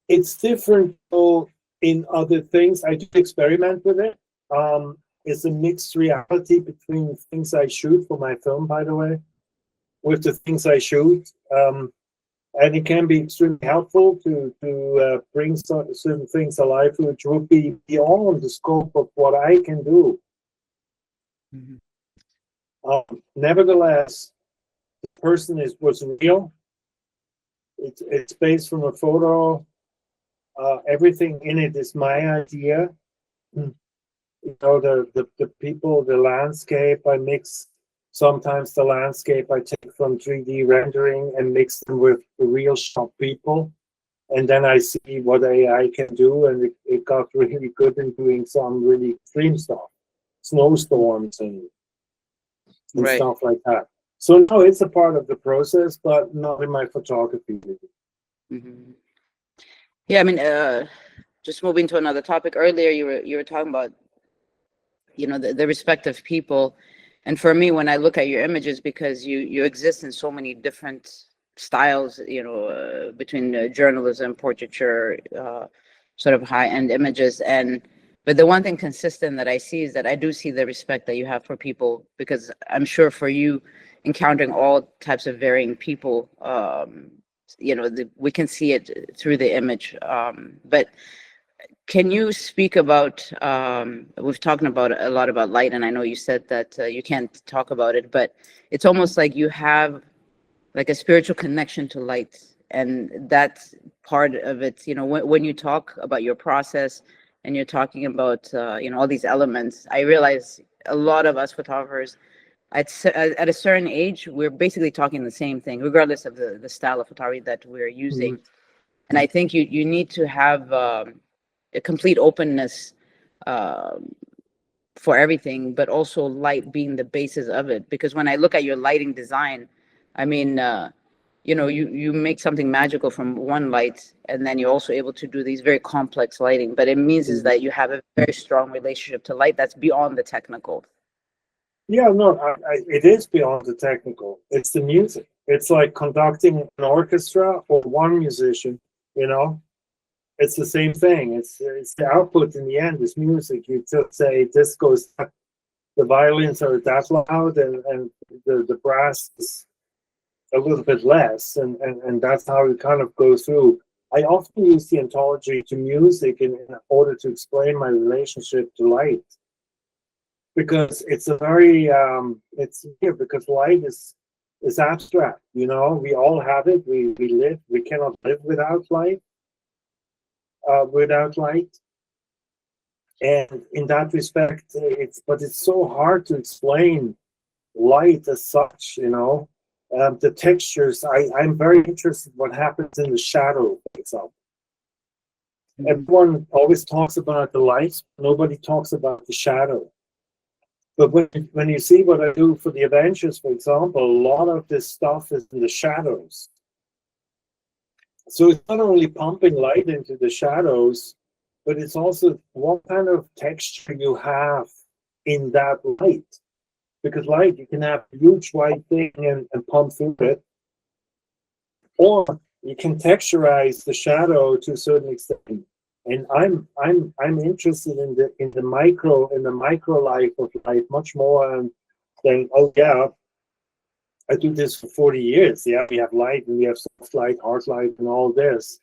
B: It's different though in other things. I do experiment with it. It's a mixed reality between things I shoot for my film, by the way, with the things I shoot. And it can be extremely helpful to bring certain things alive, which would be beyond the scope of what I can do. Mm-hmm. Nevertheless, the person was real. It's based from a photo. Everything in it is my idea. The people, the landscape, I mix. Sometimes the landscape I take from 3D rendering and mix them with the real shot people. And then I see what AI can do. And it got really good in doing some really extreme stuff. Snowstorms and
A: Right.
B: stuff like that. So no, it's a part of the process, but not in my photography.
A: Mm-hmm. Yeah, just moving to another topic. Earlier, you were talking about, the respective people, and for me, when I look at your images, because you exist in so many different styles, between journalism, portraiture, sort of high-end images, but the one thing consistent that I see is that I do see the respect that you have for people, because I'm sure for you, encountering all types of varying people, we can see it through the image. But can you speak about, we've talked about a lot about light, and I know you said that you can't talk about it, but it's almost like you have like a spiritual connection to light. And that's part of it, when you talk about your process and you're talking about, all these elements, I realize a lot of us photographers, at a certain age, we're basically talking the same thing, regardless of the style of photography that we're using. Mm-hmm. And I think you need to have a complete openness for everything, but also light being the basis of it. Because when I look at your lighting design, you make something magical from one light, and then you're also able to do these very complex lighting. But it means is that you have a very strong relationship to light that's beyond the technical.
B: Yeah, no, it is beyond the technical. It's the music. It's like conducting an orchestra or one musician, It's the same thing. It's the output in the end is music. You just say this goes, the violins are that loud and the brass is a little bit less, and that's how it kind of goes through. I often use the ontology to music in order to explain my relationship to light. Because it's a very it's here because light is abstract, we all have it. We cannot live without light. And in that respect, it's so hard to explain light as such, the textures. I'm very interested in what happens in the shadow itself. Everyone always talks about the light. Nobody talks about the shadow. But when you see what I do for the Avengers, for example, a lot of this stuff is in the shadows. So it's not only pumping light into the shadows, but it's also what kind of texture you have in that light. Because light, you can have a huge white thing and pump through it, or you can texturize the shadow to a certain extent. And I'm interested in the micro life of life much more than oh yeah, I do this for 40 years. Yeah, we have light and we have soft light, hard light, and all this.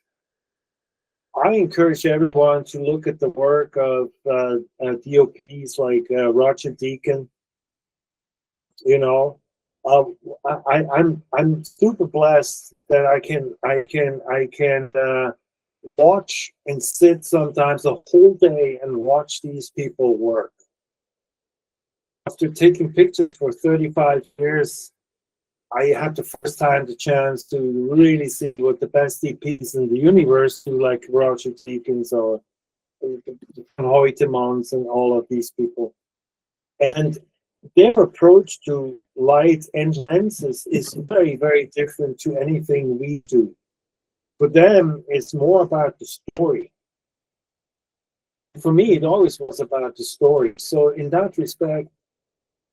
B: I encourage everyone to look at the work of DOPs like Roger Deacon. You know, I'm super blessed that I can watch and sit sometimes a whole day and watch these people work. After taking pictures for 35 years, I had the first time the chance to really see what the best DPs in the universe do, like Roger Deakins or Howie Timmons and all of these people. And their approach to light and lenses is very, very different to anything we do. For them, it's more about the story. For me, it always was about the story. So in that respect,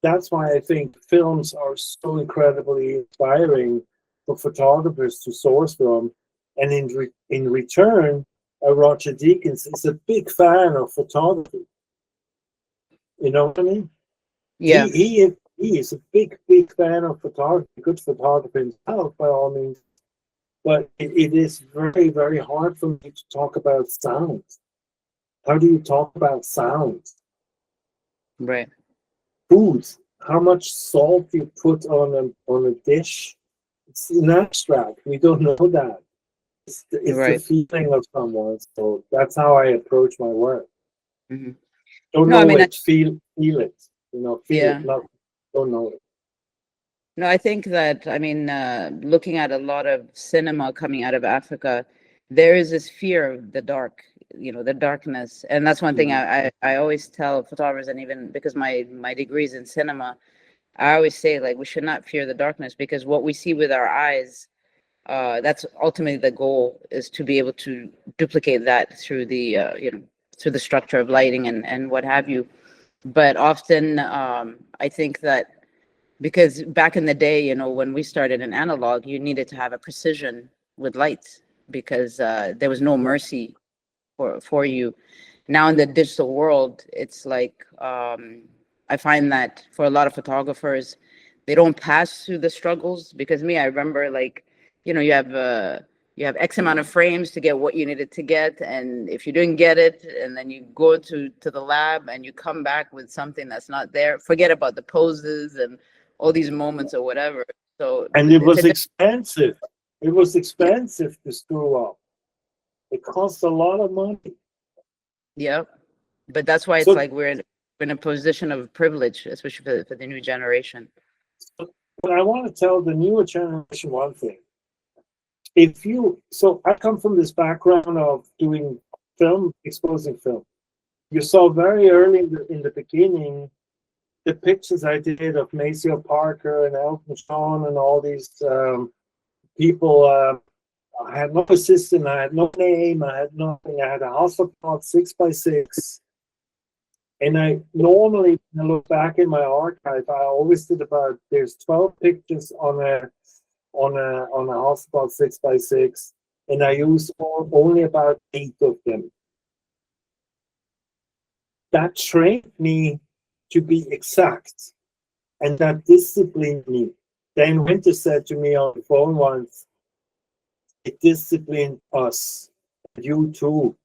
B: that's why I think films are so incredibly inspiring for photographers to source from. And in return, Roger Deakins is a big fan of photography. You know what I mean?
A: Yeah.
B: He is a big fan of photography, good photographer himself, by all means. But it is very, very hard for me to talk about sound. How do you talk about sound?
A: Right.
B: Food. How much salt you put on a dish? It's an abstract. We don't know that. It's
A: Right.
B: the feeling of someone. So that's how I approach my work.
A: Mm-hmm.
B: Don't
A: No,
B: know
A: I mean,
B: it, feel it. You know, feel
A: yeah.
B: it. Don't know it.
A: No, I think that, I mean, looking at a lot of cinema coming out of Africa, there is this fear of the dark, you know, the darkness. And that's one thing I always tell photographers, and even because my degree is in cinema, I always say, like, we should not fear the darkness, because what we see with our eyes, that's ultimately the goal, is to be able to duplicate that through the, you know, through the structure of lighting and what have you. But often I think that, because back in the day, you know, when we started in analog, you needed to have a precision with lights, because there was no mercy for you. Now in the digital world, it's like, I find that for a lot of photographers, they don't pass through the struggles. Because me, I remember, like, you know, you have X amount of frames to get what you needed to get, and if you didn't get it, and then you go to the lab and you come back with something that's not there, forget about the poses and all these moments or whatever. So,
B: and it was expensive. It was expensive to screw up. It cost a lot of money.
A: Yeah, but that's why it's like we're in a position of privilege, especially for the new generation.
B: But I want to tell the newer generation one thing. So I come from this background of doing film, exposing film. You saw very early in the beginning the pictures I did of Maceo Parker and Elton John and all these people. I had no assistant, I had no name, I had nothing. I had a Hasselblad 6x6. And I normally, when I look back in my archive, I always did there's 12 pictures on a Hasselblad 6x6, and I used only about 8 of them. That trained me to be exact, and that disciplined me. Dan Winter said to me on the phone once, it disciplined us, you too,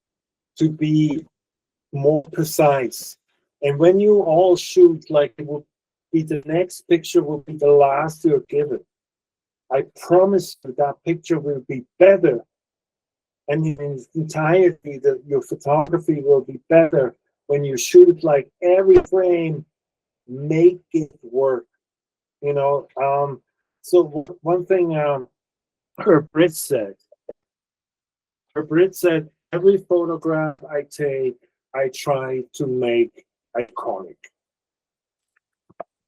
B: to be more precise. And when you all shoot, like, it will be the next picture will be the last you're given, I promise you that picture will be better. And in its entirety, your photography will be better when you shoot, like, every frame, make it work. You know, so one thing Herb Britt said, every photograph I take, I try to make iconic.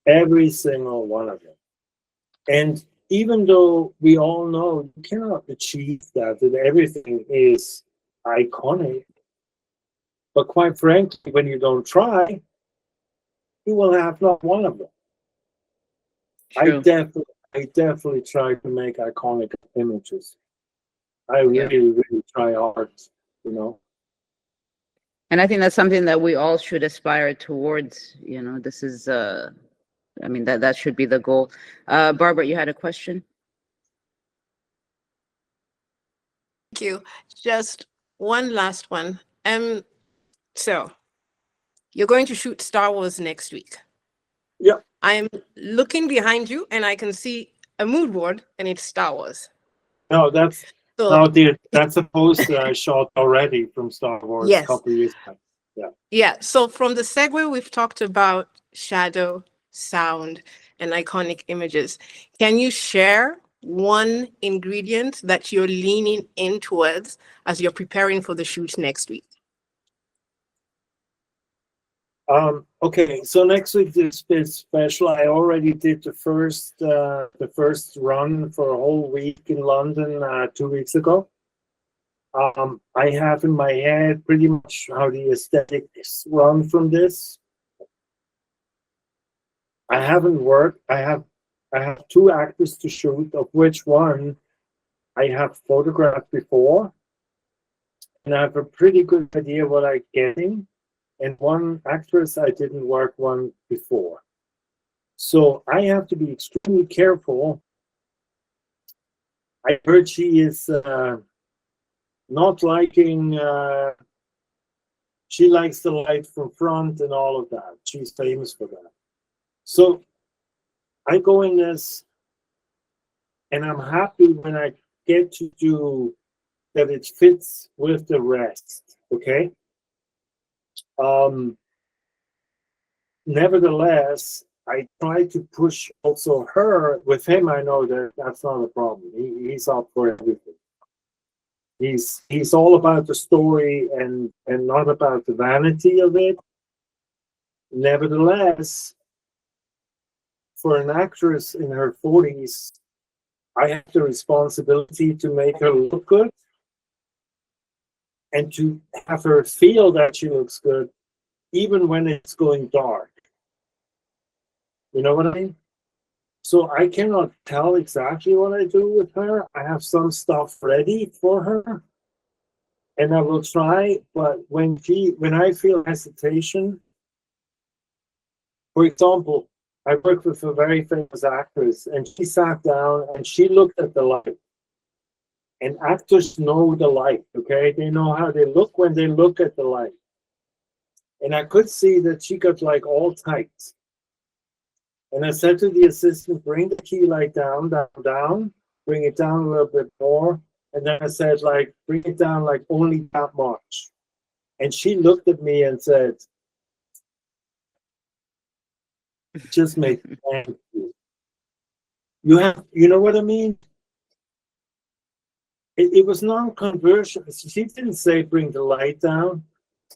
B: Every single one of them. And even though we all know you cannot achieve that everything is iconic, but quite frankly, when you don't try, you will have not one of them.
A: True.
B: I definitely try to make iconic images. I really try hard, you know.
A: And I think that's something that we all should aspire towards. You know, this is, I mean, that should be the goal. Barbara, you had a question?
I: Thank you. Just one last one. So you're going to shoot Star Wars next week.
B: Yeah.
I: I'm looking behind you and I can see a mood board and it's Star Wars.
B: No, that's
I: So,
B: that's a poster I shot already from Star Wars a couple of years back. Yeah.
I: Yeah. So from the segue, we've talked about shadow, sound, and iconic images. Can you share one ingredient that you're leaning in towards as you're preparing for the shoot next week?
B: Okay, so next week is special. I already did the first run for a whole week in London 2 weeks ago. I have in my head pretty much how the aesthetics run from this. I haven't worked. I have 2 actors to shoot, of which one I have photographed before, and I have a pretty good idea what I'm getting. And one actress I didn't work one before. So I have to be extremely careful. I heard she is not liking, she likes the light from front and all of that. She's famous for that. So I go in this and I'm happy when I get to do that it fits with the rest, okay? Nevertheless, I try to push also her. With him, I know that that's not a problem. He's up for everything. He's all about the story and not about the vanity of it. Nevertheless, for an actress in her 40s, I have the responsibility to make her look good and to have her feel that she looks good, even when it's going dark. You know what I mean? So I cannot tell exactly what I do with her. I have some stuff ready for her, and I will try. But when I feel hesitation, for example, I worked with a very famous actress, and she sat down and she looked at the light. And actors know the light, okay? They know how they look when they look at the light. And I could see that she got like all tight. And I said to the assistant, bring the key light down, down, down, bring it down a little bit more. And then I said, like, bring it down like only that much. And she looked at me and said, just make thank you. You know what I mean? It was non-conversion. She didn't say bring the light down,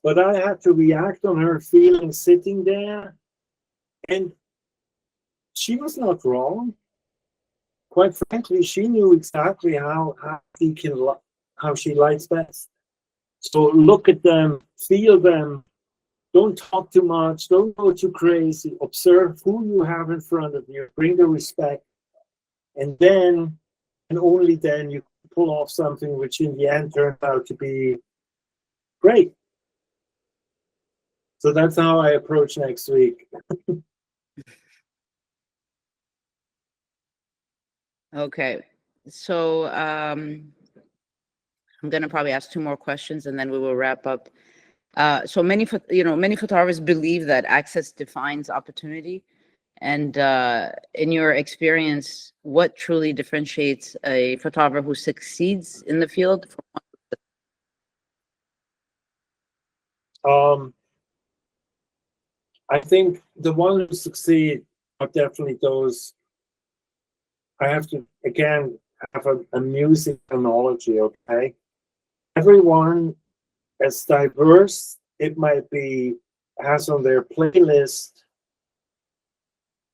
B: but I had to react on her feeling sitting there. And she was not wrong. Quite frankly, she knew exactly how she likes best. So look at them, feel them. Don't talk too much. Don't go too crazy. Observe who you have in front of you. Bring the respect, and then, and only then, you pull off something which in the end turned out to be great. So that's how I approach next week.
A: Okay, so I'm gonna probably ask 2 more questions and then we will wrap up. So many photographers believe that access defines opportunity. And in your experience, what truly differentiates a photographer who succeeds in the field from
B: I think the one who succeed are definitely those. I have to again have a music analogy, okay? Everyone as diverse it might be, has on their playlist,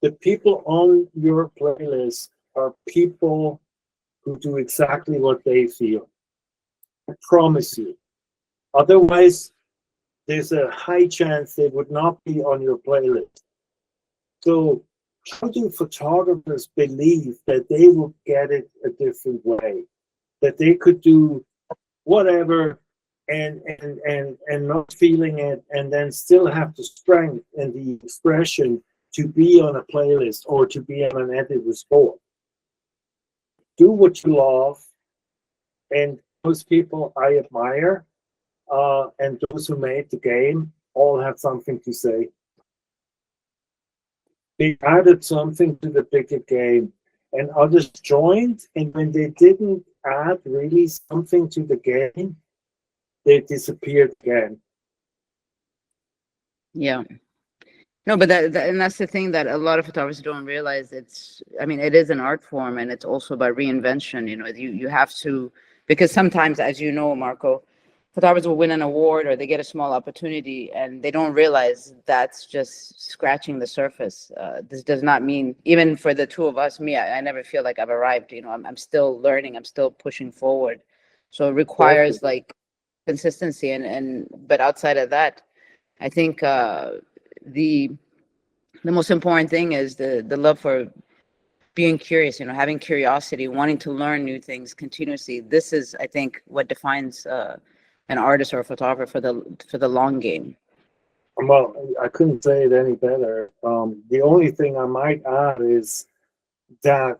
B: the people on your playlist are people who do exactly what they feel. I promise you. Otherwise, there's a high chance they would not be on your playlist. So how do photographers believe that they will get it a different way? That they could do whatever and not feeling it, and then still have the strength and the expression to be on a playlist or to be on an editor's board? Do what you love, and those people I admire, and those who made the game all have something to say. They added something to the bigger game, and others joined, and when they didn't add really something to the game, they disappeared again.
A: Yeah. No, but and that's the thing that a lot of photographers don't realize. I mean, it is an art form, and it's also about reinvention. You know, you have to, because sometimes, as you know, Marco, photographers will win an award or they get a small opportunity, and they don't realize that's just scratching the surface. This does not mean, even for the two of us, me, I never feel like I've arrived. You know, I'm still learning. I'm still pushing forward. So it requires like consistency, but outside of that, I think the most important thing is the love for being curious, you know, having curiosity, wanting to learn new things continuously. This is, I think, what defines an artist or a photographer for the long game.
B: Well, I couldn't say it any better. The only thing I might add is that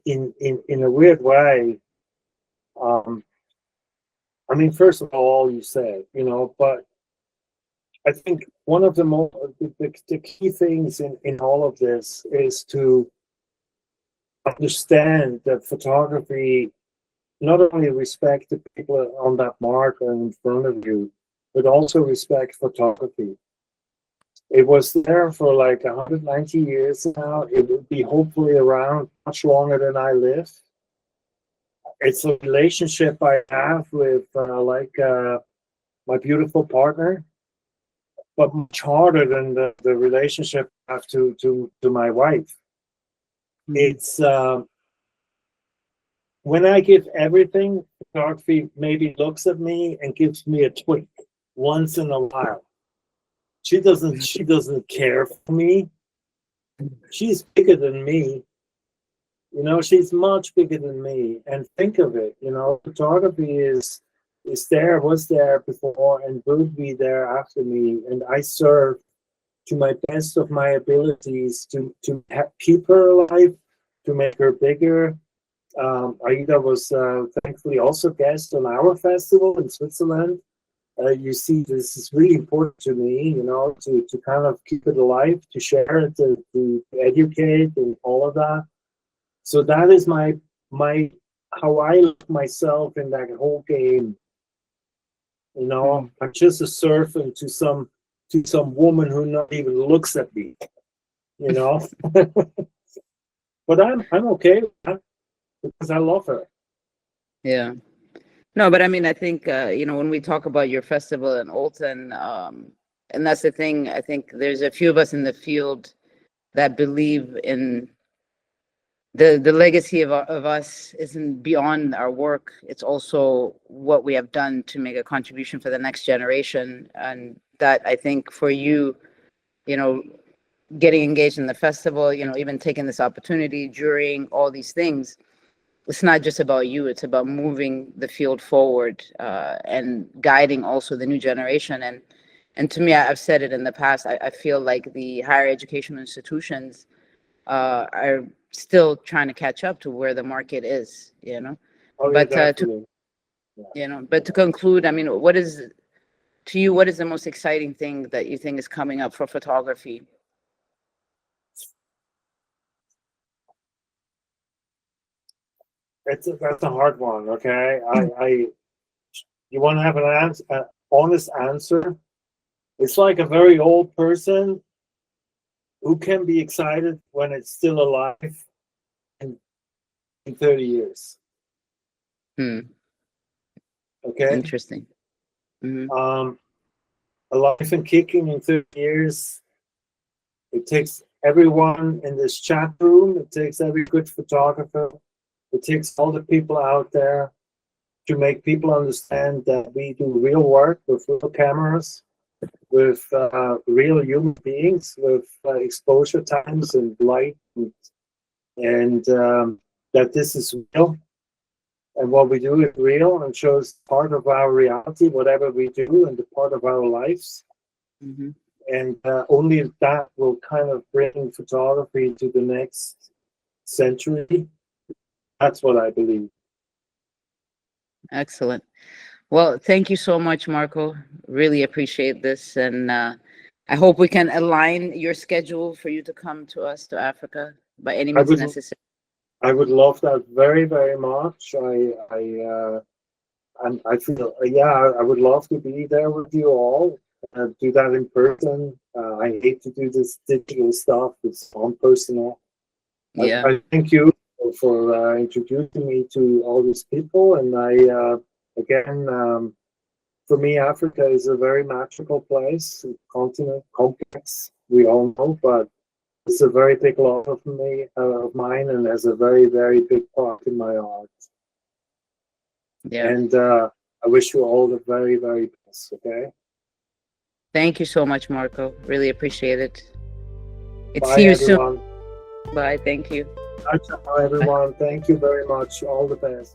B: in a weird way, I mean, first of all you said, you know, but I think one of the key things in all of this is to understand that photography not only respect the people on that mark or in front of you, but also respect photography. It was there for like 190 years now. It will be hopefully around much longer than I live. It's a relationship I have with my beautiful partner, but much harder than the relationship I have to my wife. Mm-hmm. It's when I give everything, photography maybe looks at me and gives me a twink once in a while. She doesn't care for me. She's bigger than me. You know, she's much bigger than me. And think of it, you know, photography was there before, and will be there after me. And I serve to my best of my abilities to keep her alive, to make her bigger. Aida was thankfully also guest on our festival in Switzerland. You see, this is really important to me, you know, to kind of keep it alive, to share it, to educate and all of that. So that is my how I look myself in that whole game. You know, I'm just a servant to some woman who not even looks at me. You know, but I'm okay with that because I love her.
A: Yeah. No, but I mean, I think, you know, when we talk about your festival in Olten, and that's the thing, I think there's a few of us in the field that believe in the legacy of us isn't beyond our work. It's also what we have done to make a contribution for the next generation. And that, I think, for you, you know, getting engaged in the festival, you know, even taking this opportunity during all these things, it's not just about you, it's about moving the field forward and guiding also the new generation. And to me, I've said it in the past, I feel like the higher educational institutions are still trying to catch up to where the market is, you know. But to conclude, I mean, what is the most exciting thing that you think is coming up for photography?
B: That's a hard one. Okay, you want to have an honest answer? It's like a very old person who can be excited when it's still alive in 30 years.
A: Okay. Interesting.
B: Alive and kicking in 30 years. It takes everyone in this chat room. It takes every good photographer. It takes all the people out there to make people understand that we do real work with real cameras, with real human beings, with exposure times and light, and that this is real. And what we do is real and shows part of our reality, whatever we do, and the part of our lives. And only that will kind of bring photography to the next century. That's what I believe.
A: Excellent. Well, thank you so much, Marco. Really appreciate this. And I hope we can align your schedule for you to come to us to Africa by any means necessary.
B: I would love that very, very much. I feel, I would love to be there with you all. Do that in person. I hate to do this digital stuff. It's non-personal.
A: Yeah.
B: I thank you for introducing me to all these people. And for me, Africa is a very magical place, continent, complex, we all know, but it's a very big love of mine, and has a very, very big part in my art.
A: Yeah.
B: And I wish you all the very, very best, okay?
A: Thank you so much, Marco. Really appreciate it.
B: See you soon.
A: Bye. Thank you.
B: Bye, everyone. Thank you very much. All the best.